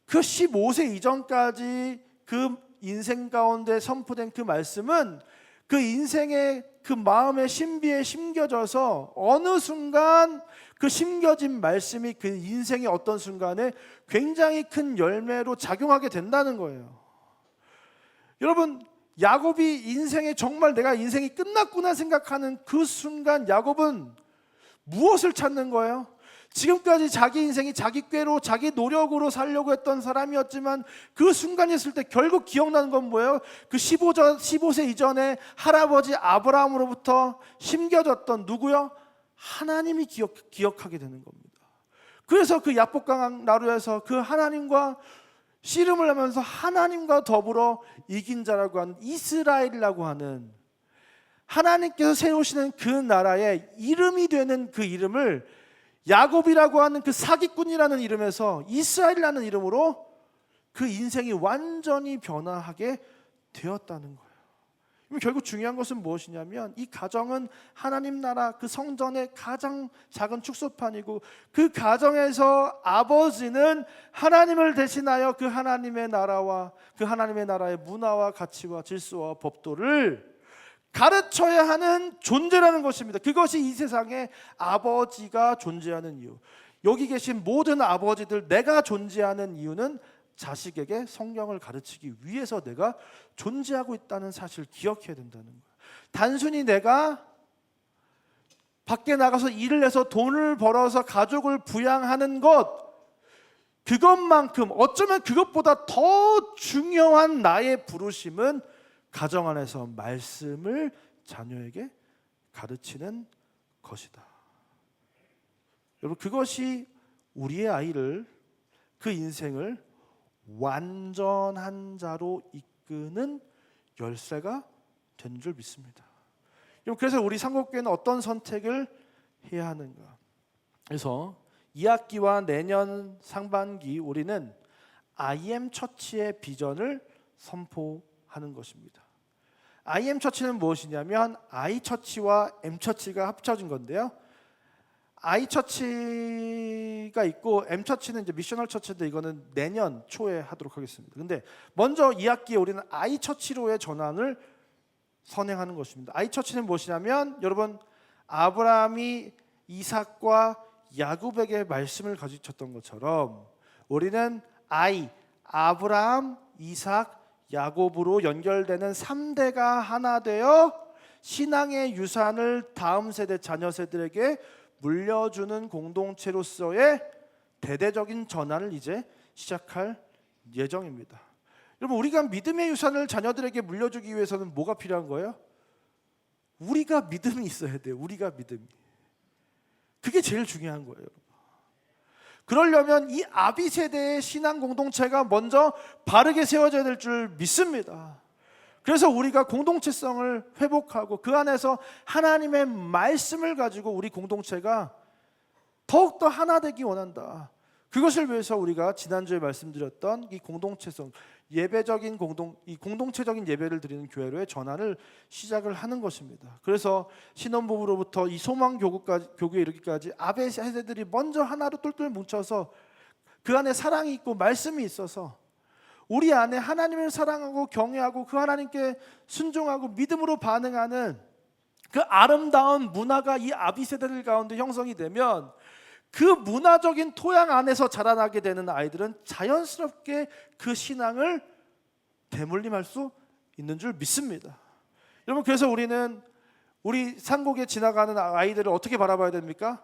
그 15세 이전까지 그 인생 가운데 선포된 그 말씀은 그 인생의 그 마음의 신비에 심겨져서 어느 순간 그 심겨진 말씀이 그 인생의 어떤 순간에 굉장히 큰 열매로 작용하게 된다는 거예요. 여러분, 야곱이 인생에 정말 내가 인생이 끝났구나 생각하는 그 순간 야곱은 무엇을 찾는 거예요? 지금까지 자기 인생이 자기 꾀로 자기 노력으로 살려고 했던 사람이었지만 그 순간이 있을 때 결국 기억나는 건 뭐예요? 그 15세 이전에 할아버지 아브라함으로부터 심겨졌던 누구요? 하나님이 기억하게 되는 겁니다. 그래서 그 야복강 나루에서 그 하나님과 씨름을 하면서 하나님과 더불어 이긴 자라고 하는 이스라엘이라고 하는 하나님께서 세우시는 그 나라의 이름이 되는 그 이름을 야곱이라고 하는 그 사기꾼이라는 이름에서 이스라엘이라는 이름으로 그 인생이 완전히 변화하게 되었다는 거예요. 결국 중요한 것은 무엇이냐면 이 가정은 하나님 나라 그 성전의 가장 작은 축소판이고 그 가정에서 아버지는 하나님을 대신하여 그 하나님의 나라와 그 하나님의 나라의 문화와 가치와 질서와 법도를 가르쳐야 하는 존재라는 것입니다. 그것이 이 세상에 아버지가 존재하는 이유. 여기 계신 모든 아버지들, 내가 존재하는 이유는 자식에게 성경을 가르치기 위해서 내가 존재하고 있다는 사실을 기억해야 된다는 거예요. 단순히 내가 밖에 나가서 일을 해서 돈을 벌어서 가족을 부양하는 것, 그것만큼 어쩌면 그것보다 더 중요한 나의 부르심은 가정 안에서 말씀을 자녀에게 가르치는 것이다. 여러분, 그것이 우리의 아이를, 그 인생을 완전한 자로 이끄는 열쇠가 되는 줄 믿습니다. 그래서 우리 상국교회는 어떤 선택을 해야 하는가? 그래서 2학기와 내년 상반기 우리는 I am 처치의 비전을 선포하는 것입니다. IM처치는 무엇이냐면 I처치와 M처치가 합쳐진 건데요. I처치가 있고 M처치는 이제 미셔널 처치인데 이거는 내년 초에 하도록 하겠습니다. 근데 먼저 2학기에 우리는 I처치로의 전환을 선행하는 것입니다. I처치는 무엇이냐면 여러분 아브라함이 이삭과 야곱에게 말씀을 가르쳤던 것처럼 우리는 아브라함, 이삭, 야곱으로 연결되는 3대가 하나 되어 신앙의 유산을 다음 세대 자녀 세대에게 물려주는 공동체로서의 대대적인 전환을 이제 시작할 예정입니다. 여러분 우리가 믿음의 유산을 자녀들에게 물려주기 위해서는 뭐가 필요한 거예요? 우리가 믿음이 있어야 돼요. 우리가 믿음이. 그게 제일 중요한 거예요. 그러려면 이 아비 세대의 신앙 공동체가 먼저 바르게 세워져야 될 줄 믿습니다. 그래서 우리가 공동체성을 회복하고 그 안에서 하나님의 말씀을 가지고 우리 공동체가 더욱더 하나 되기 원한다. 그것을 위해서 우리가 지난주에 말씀드렸던 이 공동체성, 예배적인 이 공동체적인 예배를 드리는 교회로의 전환을 시작을 하는 것입니다. 그래서 신혼부부로부터 이 소망 교구에 이르기까지 아베 세대들이 먼저 하나로 똘똘 뭉쳐서 그 안에 사랑이 있고 말씀이 있어서 우리 안에 하나님을 사랑하고 경외하고 그 하나님께 순종하고 믿음으로 반응하는 그 아름다운 문화가 이 아비 세대들 가운데 형성이 되면 그 문화적인 토양 안에서 자라나게 되는 아이들은 자연스럽게 그 신앙을 대물림할 수 있는 줄 믿습니다. 여러분 그래서 우리는 우리 산곡에 지나가는 아이들을 어떻게 바라봐야 됩니까?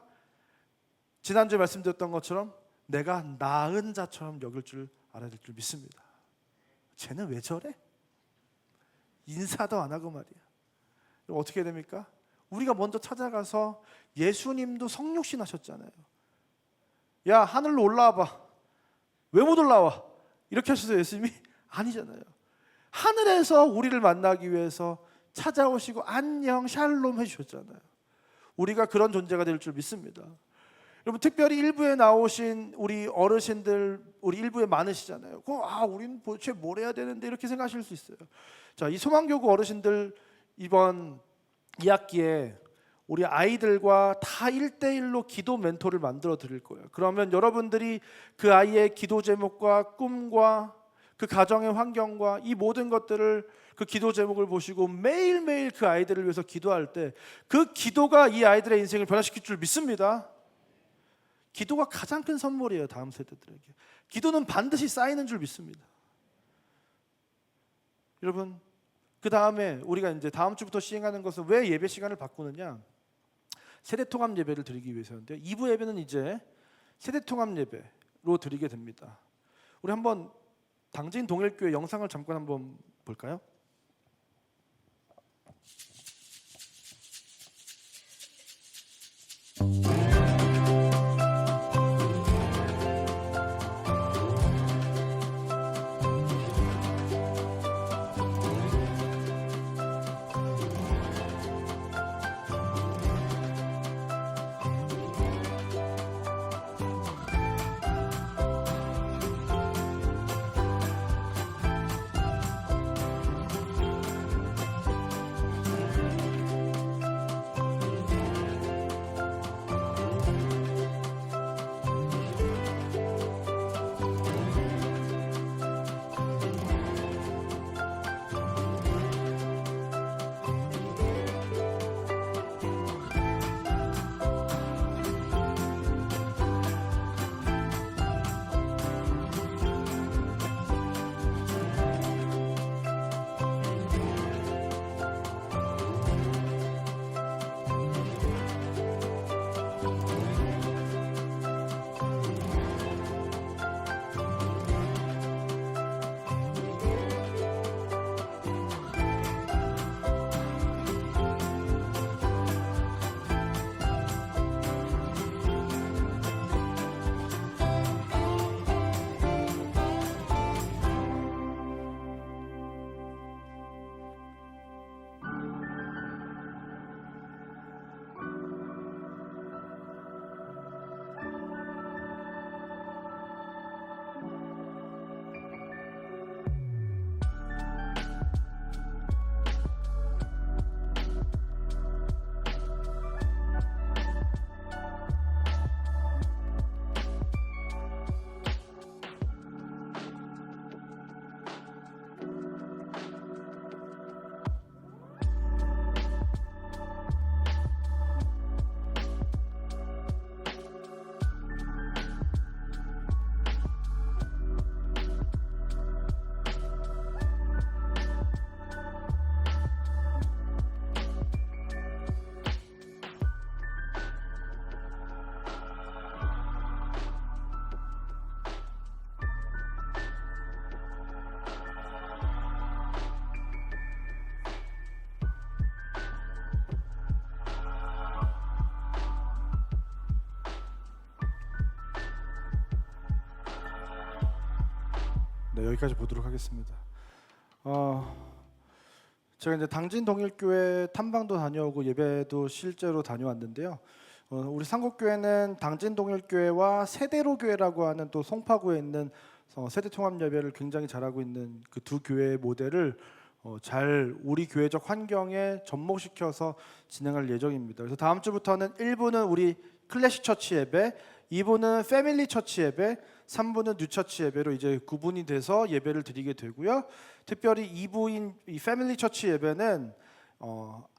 지난주에 말씀드렸던 것처럼 내가 낳은 자처럼 여길 줄 알아야 될 줄 믿습니다. 쟤는 왜 저래? 인사도 안 하고 말이야. 그럼 어떻게 됩니까? 우리가 먼저 찾아가서 예수님도 성육신 하셨잖아요. 야 하늘로 올라와봐. 왜 못 올라와? 이렇게 하셔서 예수님이 아니잖아요. 하늘에서 우리를 만나기 위해서 찾아오시고 안녕 샬롬 해주셨잖아요. 우리가 그런 존재가 될 줄 믿습니다. 여러분 특별히 일부에 나오신 우리 어르신들 우리 일부에 많으시잖아요. 우리는 도대체 뭘 해야 되는데 이렇게 생각하실 수 있어요. 자, 이 소망교구 어르신들 이번 2학기에 우리 아이들과 다 1대1로 기도 멘토를 만들어 드릴 거예요. 그러면 여러분들이 그 아이의 기도 제목과 꿈과 그 가정의 환경과 이 모든 것들을 그 기도 제목을 보시고 매일매일 그 아이들을 위해서 기도할 때 그 기도가 이 아이들의 인생을 변화시킬 줄 믿습니다. 기도가 가장 큰 선물이에요. 다음 세대들에게. 기도는 반드시 쌓이는 줄 믿습니다. 여러분 그 다음에 우리가 이제 다음 주부터 시행하는 것은 왜 예배 시간을 바꾸느냐? 세대통합 예배를 드리기 위해서인데요. 2부 예배는 이제 세대통합 예배로 드리게 됩니다. 우리 한번 당진 동일교회 영상을 잠깐 한번 볼까요? 네, 여기까지 보도록 하겠습니다. 제가 이제 당진동일교회 탐방도 다녀오고 예배도 실제로 다녀왔는데요. 우리 상곡교회는 당진동일교회와 세대로교회라고 하는 또 송파구에 있는 세대통합예배를 굉장히 잘하고 있는 그 두 교회의 모델을 잘 우리 교회적 환경에 접목시켜서 진행할 예정입니다. 그래서 다음 주부터는 1부는 우리 클래식 처치 예배, 2부는 패밀리 처치 예배, 3부는 뉴처치 예배로 이제 구분이 돼서 예배를 드리게 되고요. 특별히 2부인 이 패밀리 처치 예배는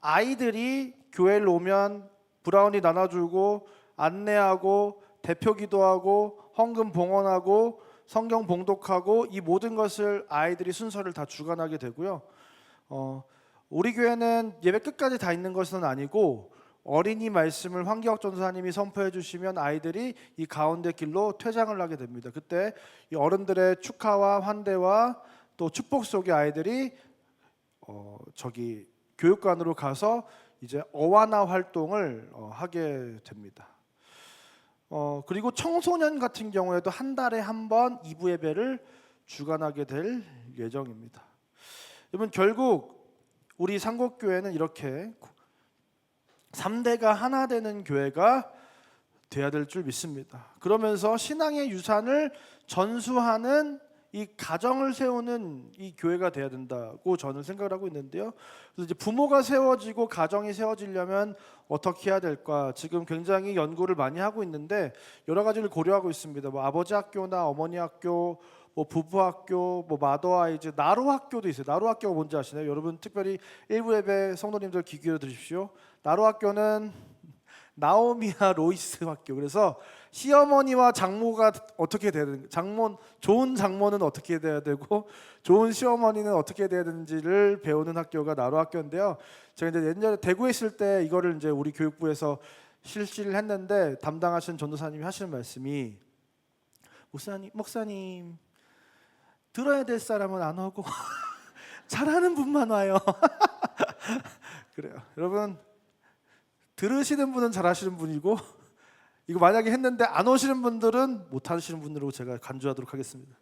아이들이 교회를 오면 브라우니 나눠주고 안내하고 대표 기도하고 헌금 봉헌하고 성경 봉독하고 이 모든 것을 아이들이 순서를 다 주관하게 되고요. 우리 교회는 예배 끝까지 다 있는 것은 아니고 어린이 말씀을 황기혁 전도사님이 선포해 주시면 아이들이 이 가운데 길로 퇴장을 하게 됩니다. 그때 이 어른들의 축하와 환대와 또 축복 속에 아이들이 저기 교육관으로 가서 이제 어와나 활동을 하게 됩니다. 그리고 청소년 같은 경우에도 한 달에 한 번 2부 예배를 주관하게 될 예정입니다. 여러분, 결국 우리 상곡교회는 이렇게 3대가 하나 되는 교회가 돼야 될 줄 믿습니다. 그러면서 신앙의 유산을 전수하는 이 가정을 세우는 이 교회가 돼야 된다고 저는 생각을 하고 있는데요. 그래서 이제 부모가 세워지고 가정이 세워지려면 어떻게 해야 될까? 지금 굉장히 연구를 많이 하고 있는데 여러 가지를 고려하고 있습니다. 뭐 아버지 학교나 어머니 학교, 뭐 부부 학교, 뭐 마더 아이즈, 나로 학교도 있어요. 나로 학교가 뭔지 아시나요? 여러분 특별히 일부 예배 성도님들 귀 기울여 들으십시오. 나로 학교는 나오미와 로이스 학교. 그래서 시어머니와 장모가 어떻게 돼야 되는, 좋은 장모는 어떻게 돼야 되고 좋은 시어머니는 어떻게 돼야 되는지를 배우는 학교가 나로 학교인데요. 제가 이제 옛날에 대구에 있을 때 이거를 이제 우리 교육부에서 실시를 했는데 담당하신 전도사님이 하시는 말씀이 목사님 들어야 될 사람은 안 오고 잘하는 분만 와요. 그래요. 여러분, 들으시는 분은 잘하시는 분이고 이거 만약에 했는데 안 오시는 분들은 못 하시는 분으로 제가 간주하도록 하겠습니다.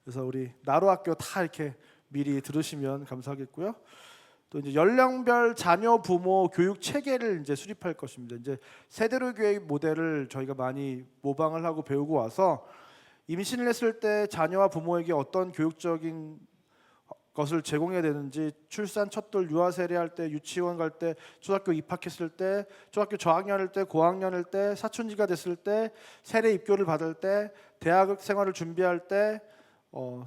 그래서 우리 나로 학교 다 이렇게 미리 들으시면 감사하겠고요. 또 이제 연령별 자녀 부모 교육 체계를 이제 수립할 것입니다. 이제 세대로 교육 모델을 저희가 많이 모방을 하고 배우고 와서 임신을 했을 때 자녀와 부모에게 어떤 교육적인 것을 제공해야 되는지, 출산 첫돌 유아 세례할 때, 유치원 갈 때, 초등학교 입학했을 때, 초등학교 저학년일 때, 고학년일 때, 사춘기가 됐을 때, 세례 입교를 받을 때, 대학 생활을 준비할 때,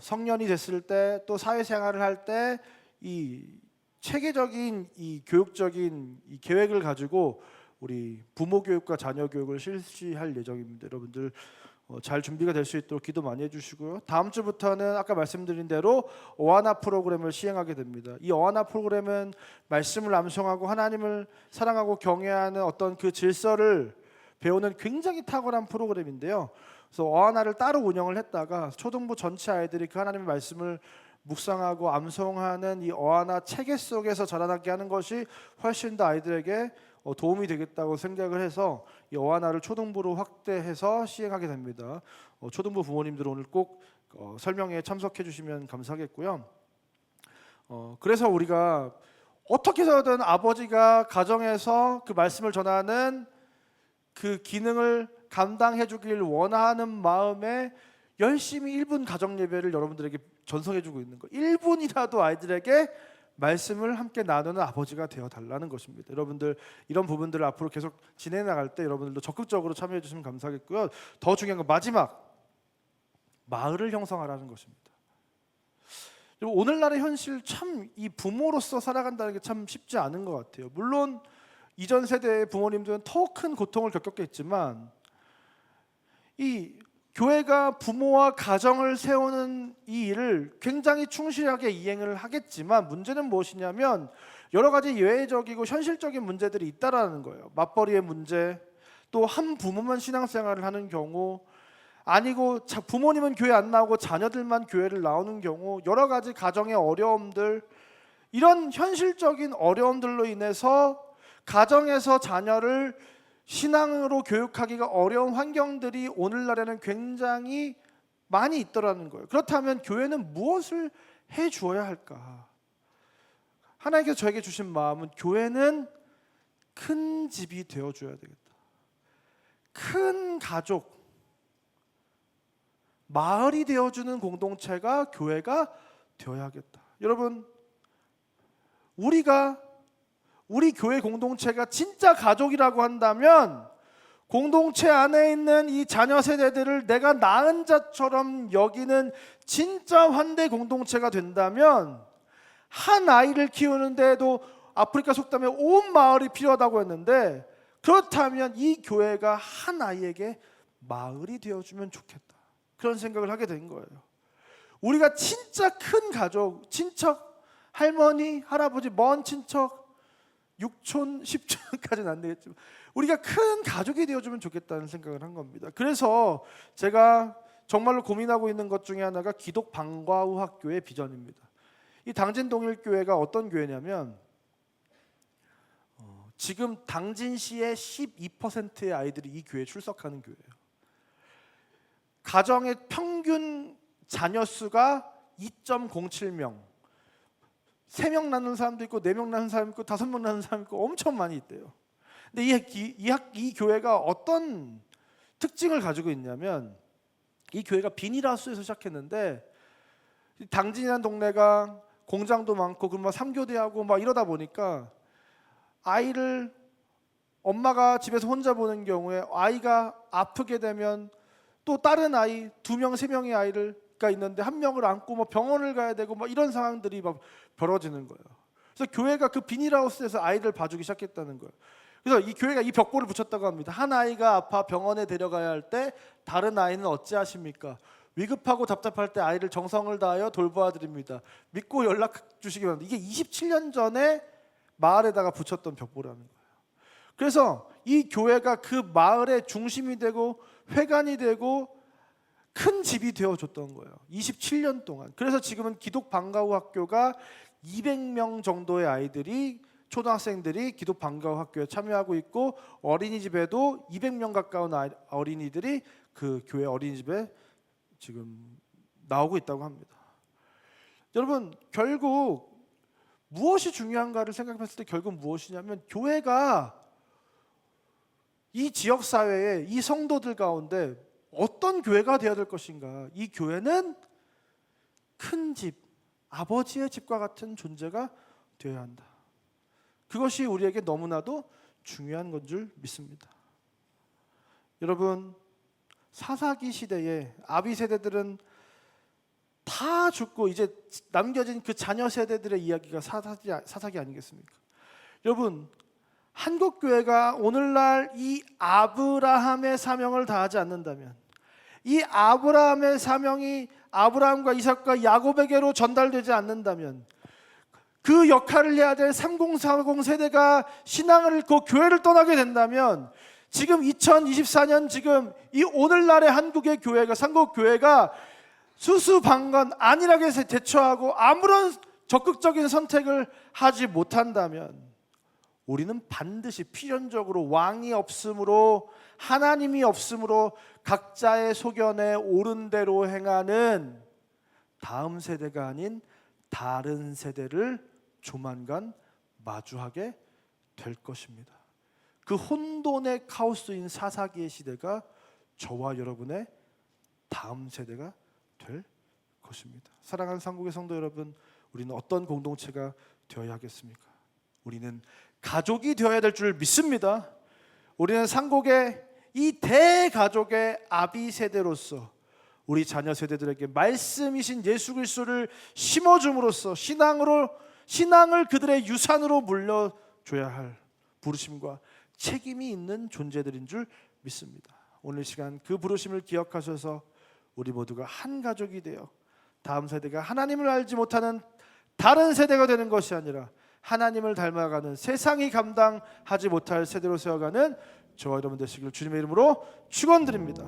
성년이 됐을 때, 또 사회생활을 할 때 이 체계적인 이 교육적인 이 계획을 가지고 우리 부모 교육과 자녀 교육을 실시할 예정입니다. 여러분들 잘 준비가 될 수 있도록 기도 많이 해주시고요. 다음 주부터는 아까 말씀드린 대로 어하나 프로그램을 시행하게 됩니다. 이 어하나 프로그램은 말씀을 암송하고 하나님을 사랑하고 경외하는 어떤 그 질서를 배우는 굉장히 탁월한 프로그램인데요. 그래서 어하나를 따로 운영을 했다가 초등부 전체 아이들이 그 하나님의 말씀을 묵상하고 암송하는 이 어하나 체계 속에서 자라나게 하는 것이 훨씬 더 아이들에게 도움이 되겠다고 생각을 해서 이 어하나를 초등부로 확대해서 시행하게 됩니다. 초등부 부모님들 오늘 꼭 설명회에 참석해 주시면 감사하겠고요. 그래서 우리가 어떻게 해서든 아버지가 가정에서 그 말씀을 전하는 그 기능을 감당해 주길 원하는 마음에 열심히 1분 가정 예배를 여러분들에게 전송해 주고 있는 거예요. 1분이라도 아이들에게 말씀을 함께 나누는 아버지가 되어 달라는 것입니다. 여러분들 이런 부분들을 앞으로 계속 진행해 나갈 때 여러분들도 적극적으로 참여해 주시면 감사하겠고요. 더 중요한 건 마지막, 마을을 형성하라는 것입니다. 오늘날의 현실 참 이 부모로서 살아간다는 게 참 쉽지 않은 것 같아요. 물론 이전 세대의 부모님들은 더 큰 고통을 겪었겠지만 이 교회가 부모와 가정을 세우는 이 일을 굉장히 충실하게 이행을 하겠지만 문제는 무엇이냐면 여러 가지 예외적이고 현실적인 문제들이 있다라는 거예요. 맞벌이의 문제, 또 한 부모만 신앙생활을 하는 경우, 아니고 부모님은 교회 안 나오고 자녀들만 교회를 나오는 경우, 여러 가지 가정의 어려움들, 이런 현실적인 어려움들로 인해서 가정에서 자녀를 신앙으로 교육하기가 어려운 환경들이 오늘날에는 굉장히 많이 있더라는 거예요. 그렇다면 교회는 무엇을 해 주어야 할까? 하나님께서 저에게 주신 마음은 교회는 큰 집이 되어 줘야 되겠다. 큰 가족, 마을이 되어주는 공동체가 교회가 되어야겠다. 여러분, 우리 교회 공동체가 진짜 가족이라고 한다면 공동체 안에 있는 이 자녀 세대들을 내가 낳은 자처럼 여기는 진짜 환대 공동체가 된다면, 한 아이를 키우는데도 아프리카 속담에 온 마을이 필요하다고 했는데, 그렇다면 이 교회가 한 아이에게 마을이 되어주면 좋겠다. 그런 생각을 하게 된 거예요. 우리가 진짜 큰 가족, 친척, 할머니, 할아버지, 먼 친척, 6촌, 10촌까지는 안 되겠지만 우리가 큰 가족이 되어주면 좋겠다는 생각을 한 겁니다. 그래서 제가 정말로 고민하고 있는 것 중에 하나가 기독 방과 후 학교의 비전입니다. 이 당진동일교회가 어떤 교회냐면 지금 당진시의 12%의 아이들이 이 교회에 출석하는 교회예요. 가정의 평균 자녀 수가 2.07명. 3명 낳는 사람도 있고 4명 낳는 사람도 있고 5명 낳는 사람도 있고 엄청 많이 있대요. 근데 이 교회가 어떤 특징을 가지고 있냐면, 이 교회가 비닐하우스에서 시작했는데 당진이라는 동네가 공장도 많고 그럼 3교대하고 막 이러다 보니까 아이를 엄마가 집에서 혼자 보는 경우에 아이가 아프게 되면 또 다른 아이 2명, 3명의 아이가 있는데 한 명을 안고 뭐 병원을 가야 되고 뭐 이런 상황들이 막 벌어지는 거예요. 그래서 교회가 그 비닐하우스에서 아이를 봐주기 시작했다는 거예요. 그래서 이 교회가 이 벽보를 붙였다고 합니다. 한 아이가 아파 병원에 데려가야 할 때 다른 아이는 어찌하십니까? 위급하고 답답할 때 아이를 정성을 다하여 돌보아 드립니다. 믿고 연락 주시기 바랍니다. 이게 27년 전에 마을에다가 붙였던 벽보라는 거예요. 그래서 이 교회가 그 마을의 중심이 되고 회관이 되고 큰 집이 되어줬던 거예요. 27년 동안. 그래서 지금은 기독 방과 후 학교가 200명 정도의 아이들이, 초등학생들이 기독 방과 후 학교에 참여하고 있고, 어린이집에도 200명 가까운 어린이들이 그 교회 어린이집에 지금 나오고 있다고 합니다. 여러분, 결국 무엇이 중요한가를 생각했을 때 결국 무엇이냐면, 교회가 이 지역사회에 이 성도들 가운데 어떤 교회가 되어야 될 것인가. 이 교회는 큰 집, 아버지의 집과 같은 존재가 되어야 한다. 그것이 우리에게 너무나도 중요한 건 줄 믿습니다. 여러분, 사사기 시대에 아비 세대들은 다 죽고 이제 남겨진 그 자녀 세대들의 이야기가 사사기 아니겠습니까? 여러분, 한국 교회가 오늘날 이 아브라함의 사명을 다하지 않는다면, 이 아브라함의 사명이 아브라함과 이삭과 야곱에게로 전달되지 않는다면, 그 역할을 해야 될 3040 세대가 신앙을 잃고 교회를 떠나게 된다면, 지금 2024년 지금 이 오늘날의 한국의 교회가, 한국 교회가 수수방관 안일하게 대처하고 아무런 적극적인 선택을 하지 못한다면, 우리는 반드시 필연적으로 왕이 없으므로, 하나님이 없으므로 각자의 소견에 옳은 대로 행하는 다음 세대가 아닌 다른 세대를 조만간 마주하게 될 것입니다. 그 혼돈의 카오스인 사사기의 시대가 저와 여러분의 다음 세대가 될 것입니다. 사랑하는 상국의 성도 여러분, 우리는 어떤 공동체가 되어야 하겠습니까? 우리는 가족이 되어야 될 줄 믿습니다. 우리는 상국의 이 대가족의 아비 세대로서 우리 자녀 세대들에게 말씀이신 예수 그리스도를 심어줌으로써 신앙을 그들의 유산으로 물려줘야 할 부르심과 책임이 있는 존재들인 줄 믿습니다. 오늘 시간 그 부르심을 기억하셔서 우리 모두가 한 가족이 되어 다음 세대가 하나님을 알지 못하는 다른 세대가 되는 것이 아니라 하나님을 닮아가는, 세상이 감당하지 못할 세대로 세워가는 저와 여러분 되시길 주님의 이름으로 축원드립니다.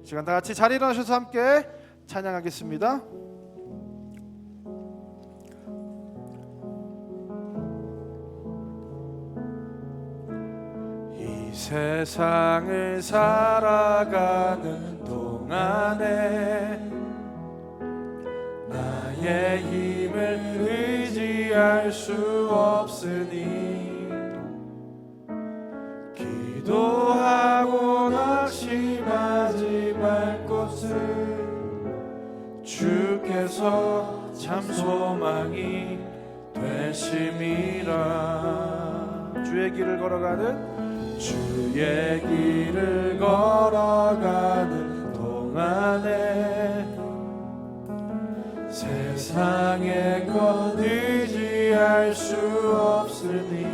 시간 다 같이 자리에 일어나셔서 함께 찬양하겠습니다. 이 세상을 살아가는 동안에 의지할 수 없으니 기도하고 낙심하지 말 것을 주께서 참 소망이 되심이라. 주의 길을 걸어가는 동안에 세상의 것 의지할 수 없으니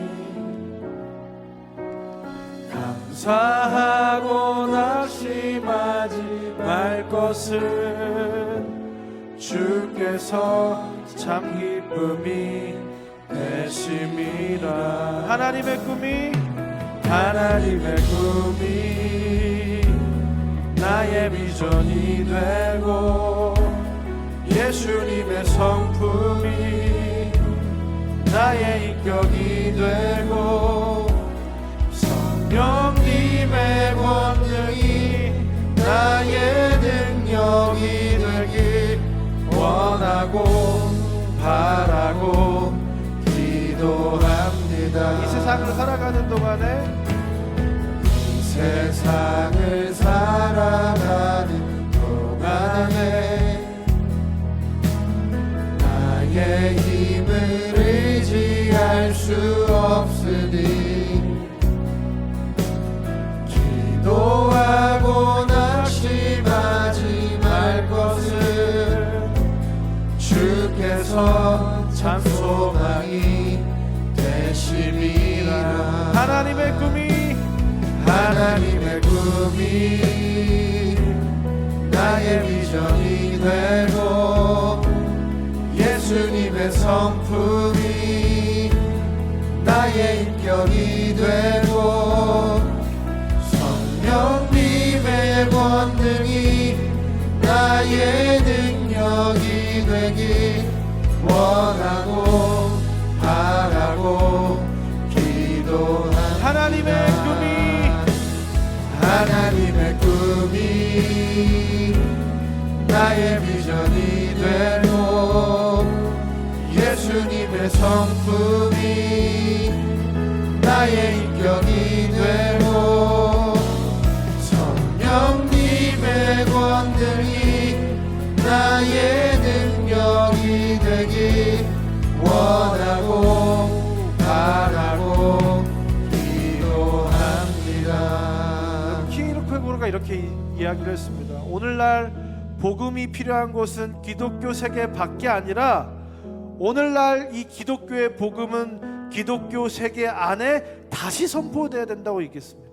감사하고 낙심하지 말 것은 주께서 참 기쁨이 되심이라. 하나님의 꿈이 나의 비전이 되고 예수님의 성품이 나의 인격이 되고 성령님의 권능이 나의 능력이 되길 원하고 바라고 기도합니다. 이 세상을 살아가는 동안에 나의 힘을 의지할 수 없으니 기도하고 낙심하지 말 것을 주께서 참 소망이 되심이라. 하나님의 꿈이 나의 비전이 되고 예수님의 성품이 나의 인격이 되고 성령님의 권능이 나의 능력이 되길 원하고 바라고 기도합니다. 하나님의 꿈이 나의 비전이 되고 예수님의 성품이 나의 인격이 되고 성령님의 권능이 나의 능력이 되길 원하고 바라고 기도합니다. 킹이루크고르가 이렇게 이야기를 했습니다. 오늘날 복음이 필요한 곳은 기독교 세계 밖이 아니라 오늘날 이 기독교의 복음은 기독교 세계 안에 다시 선포되어야 된다고 얘기했습니다.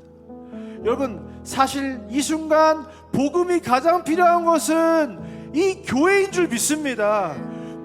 여러분, 사실 이 순간 복음이 가장 필요한 것은 이 교회인 줄 믿습니다.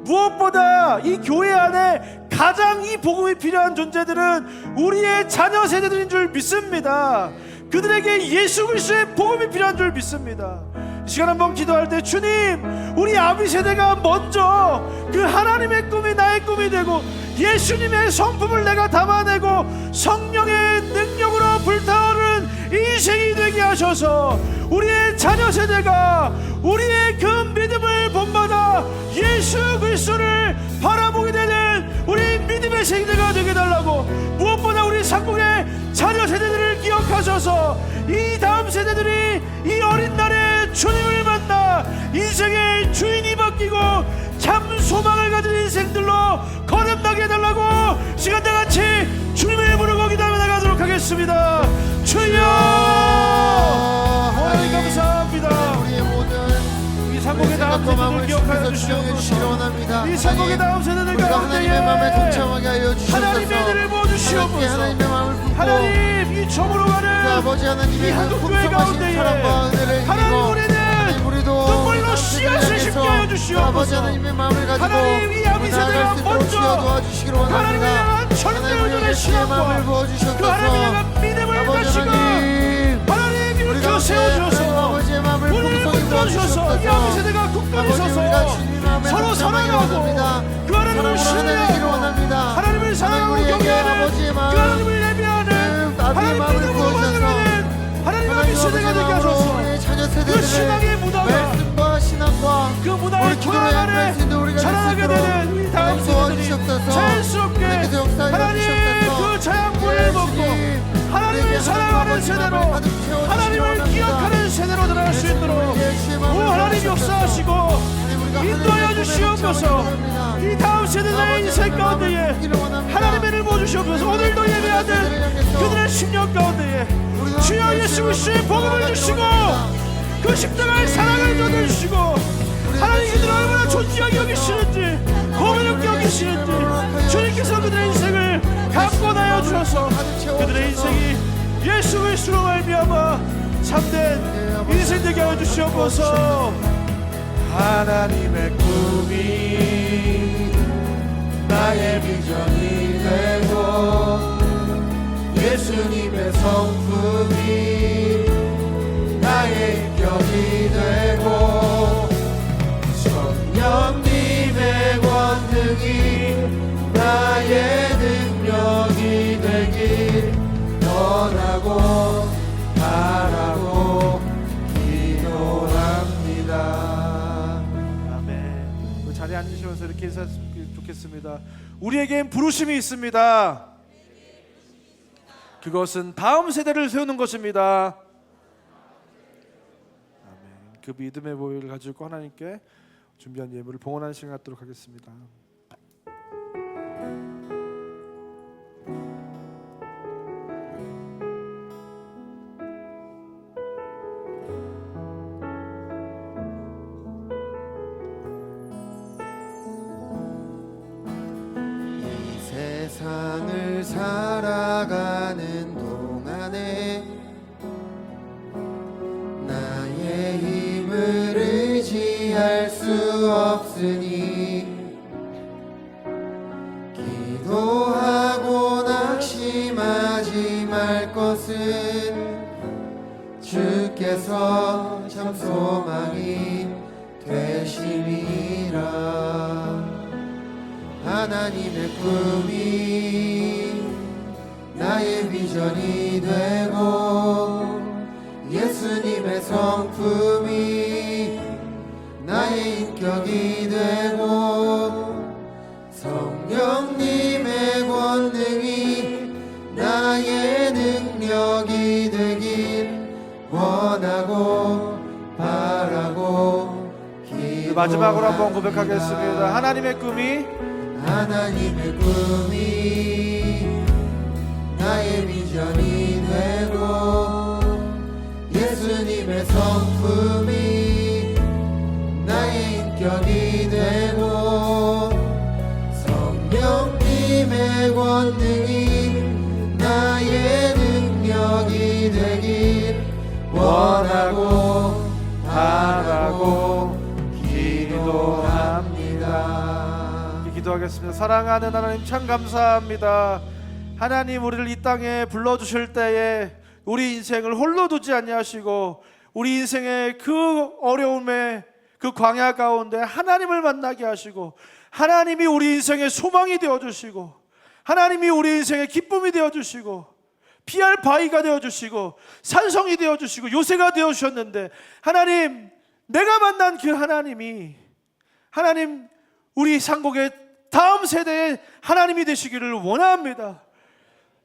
무엇보다 이 교회 안에 가장 이 복음이 필요한 존재들은 우리의 자녀 세대들인 줄 믿습니다. 그들에게 예수 그리스도의 복음이 필요한 줄 믿습니다. 이 시간 한번 기도할 때, 주님, 우리 아비 세대가 먼저 그 하나님의 꿈이 나의 꿈이 되고 예수님의 성품을 내가 담아내고 성령의 능력으로 불타오르는 인생이 되게 하셔서 우리의 자녀 세대가 우리의 그 믿음을 본받아 예수 그리스도를 바라보게 되는 우리 믿음의 세대가 되게 달라고, 무엇보다 우리 상국의 자녀 세대들을 기억하셔서 이 다음 세대들이 이 어린 날에 주님을 만나 인생의 주인이 바뀌고 참 소망을 가진 인생들로 거듭나게 해달라고 시간 다 같이 주님의 부르고 기도하며 나가도록 하겠습니다. 주여, 하나님 감사합니다. 우리의 모든 이 상국의 다음 세대들 기억하여 주시옵소서. 이 상국의 다음 세대들 가운데에 하나님의 은혜를 부어주시옵소서. 하나님, 이 점으로 가는 이 한국교회 가운데에 하나님, 우리는 눈물로 씨앗을 심게 하여 주시옵소서. 하나님, 이 아비 세대가 먼저 하나님을 향한 절대 의존의 신앙과 그 하나님을 향한 믿음을 가지고 하나님 일으켜 세워주셔서 우리를 붙들어주셔서 이 아비 세대가 굳건히 서서 서로 사랑하고 그 하나님을 신뢰하고 하나님을 사랑하고 경외하는 그 하나님을 예배하는 하나님 믿음으로 만들어가는 하나님 아비 세대가 되게 하셔서 그 신앙의 무다가 기도와 신앙과 그 문화의 우리 기도로 토양 양육할 안에 수 있는 우리가 자라나게 될 수 되는 있도록 우리 다음 하나님 세대들이 도와주시옵소서. 자연스럽게 하나님께서 역사해 하나님 주시옵소서. 그 자양분을 먹고 하나님을 사랑하는 세대로 하나님을 기억하는 세대로 들어갈 수 있도록 오 하나님 역사하시고 인도하여 주시옵소서. 이 다음 세대들의 인생 가운데에 하나님의 을 부어주시옵소서. 오늘도 예배하는 그들의 심령 가운데에 주여 예수 그리스도의 복음을 주시고 그 십자가의 사랑을 전해주시고 하나님 그들을 얼마나 존귀하게 여기시는지 고민롭게 여기시는지 주님께서 그들의 인생을 강권하여 주셔서 그들의 인생이 예수 그리스도로 말미암아 참된 인생 되게 하여 주시옵소서. 하나님의 꿈이 나의 비전이 되고 예수님의 성품이 나의 인격이 되고 성령님의 권능이 나의 능력이 되길 원하고 바라고 기도합니다. 아멘. 그 자리에 앉으시면서 이렇게 인사했으면 좋겠습니다. 우리에겐 부르심이 있습니다. 그것은 다음 세대를 세우는 것입니다. 아멘. 그 믿음의 보혈을 가지고 하나님께 준비한 예물을 봉헌하는 시간 갖도록 하겠습니다. 세상을 살아가는 동안에 나의 힘을 의지할 수 없으니 기도하고 낙심하지 말 것은 주께서 참 소망이 되심이라. 하나님의 꿈이 나의 비전이 되고 예수님의 성품이 나의 인격이 되고 성령님의 권능이 나의 능력이 되길 원하고 바라고 기도합니다. 마지막으로 한번 고백하겠습니다. 하나님의 꿈이 나의 비전이 되고 예수님의 성품이 나의 인격이 되고 성령님의 권능이 나의 능력이 되길 원하고 바라고 기도합니다. 기도하겠습니다. 사랑하는 하나님 참 감사합니다. 하나님 우리를 이 땅에 불러주실 때에 우리 인생을 홀로 두지 아니하시고 우리 인생의 그 어려움에 그 광야 가운데 하나님을 만나게 하시고 하나님이 우리 인생의 소망이 되어주시고 하나님이 우리 인생의 기쁨이 되어주시고 피할 바위가 되어주시고 산성이 되어주시고 요새가 되어주셨는데 하나님 내가 만난 그 하나님이 하나님 우리 상국의 다음 세대의 하나님이 되시기를 원합니다.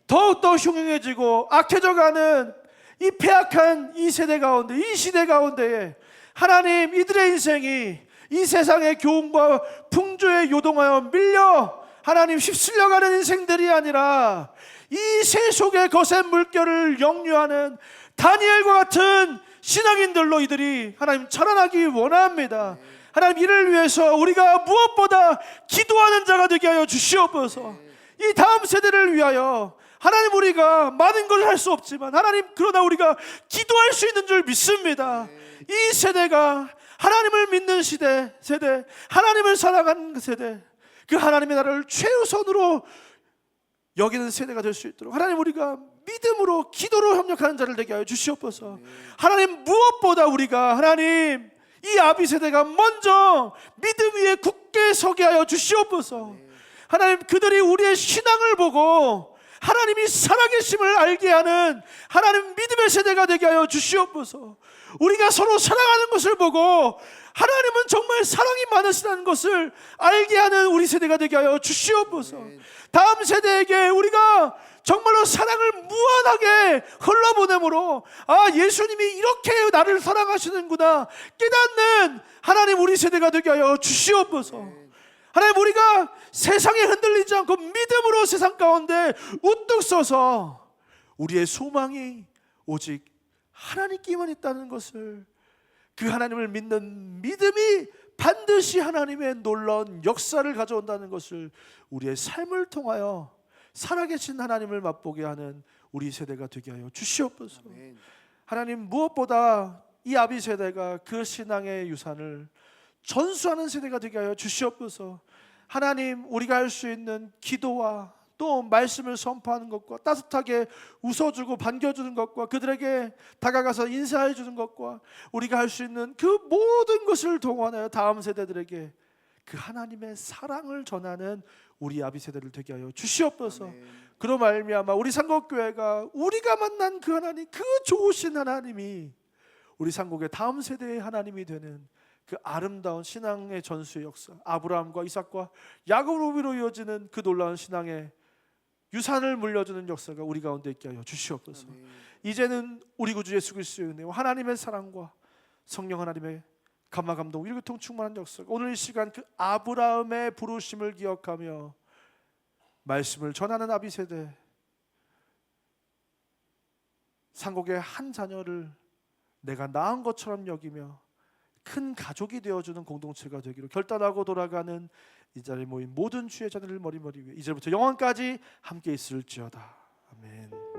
더욱더 흉흉해지고 악해져가는 이 패악한 이 세대 가운데 이 시대 가운데에 하나님 이들의 인생이 이 세상의 교훈과 풍조에 요동하여 밀려 하나님 휩쓸려가는 인생들이 아니라 이 세속의 거센 물결을 역류하는 다니엘과 같은 신앙인들로 이들이 하나님 자라나기 원합니다. 하나님 이를 위해서 우리가 무엇보다 기도하는 자가 되게 하여 주시옵소서. 이 다음 세대를 위하여 하나님 우리가 많은 걸 할 수 없지만 하나님 그러나 우리가 기도할 수 있는 줄 믿습니다. 이 세대가 하나님을 믿는 세대 하나님을 사랑하는 세대 그 하나님의 나라를 최우선으로 여기는 세대가 될 수 있도록 하나님 우리가 믿음으로 기도로 협력하는 자를 되게 하여 주시옵소서. 하나님 무엇보다 우리가 하나님 이 아비 세대가 먼저 믿음 위에 굳게 서게 하여 주시옵소서. 하나님 그들이 우리의 신앙을 보고 하나님이 살아계심을 알게 하는 하나님 믿음의 세대가 되게 하여 주시옵소서. 우리가 서로 사랑하는 것을 보고 하나님은 정말 사랑이 많으시다는 것을 알게 하는 우리 세대가 되게 하여 주시옵소서. 다음 세대에게 우리가 정말로 사랑을 무한하게 흘러보내므로 예수님이 이렇게 나를 사랑하시는구나 깨닫는 하나님 우리 세대가 되게 하여 주시옵소서. 하나님, 우리가 세상에 흔들리지 않고 믿음으로 세상 가운데 우뚝 서서 우리의 소망이 오직 하나님께만 있다는 것을, 그 하나님을 믿는 믿음이 반드시 하나님의 놀라운 역사를 가져온다는 것을 우리의 삶을 통하여 살아계신 하나님을 맛보게 하는 우리 세대가 되게 하여 주시옵소서. 하나님, 무엇보다 이 아비 세대가 그 신앙의 유산을 전수하는 세대가 되게 하여 주시옵소서. 하나님, 우리가 할 수 있는 기도와 또 말씀을 선포하는 것과 따뜻하게 웃어주고 반겨주는 것과 그들에게 다가가서 인사해주는 것과 우리가 할 수 있는 그 모든 것을 동원하여 다음 세대들에게 그 하나님의 사랑을 전하는 우리 아비 세대를 되게 하여 주시옵소서. 그로 말미암아 우리 상곡교회가 우리가 만난 그 하나님, 그 좋으신 하나님이 우리 상곡의 다음 세대의 하나님이 되는 그 아름다운 신앙의 전수의 역사, 아브라함과 이삭과 야곱으로 이어지는 그 놀라운 신앙의 유산을 물려주는 역사가 우리 가운데 있게 하여 주시옵소서. 이제는 우리 구주 예수 그리스도의 은혜와 하나님의 사랑과 성령 하나님의 감화 감동 위로교통 충만한 역사가 오늘 이 시간 그 아브라함의 부르심을 기억하며 말씀을 전하는 아비 세대, 상곡의 한 자녀를 내가 낳은 것처럼 여기며 큰 가족이 되어주는 공동체가 되기로 결단하고 돌아가는 이 자리에 모인 모든 주의 자녀를 머리머리 위에 이제부터 영원까지 함께 있을지어다. 아멘.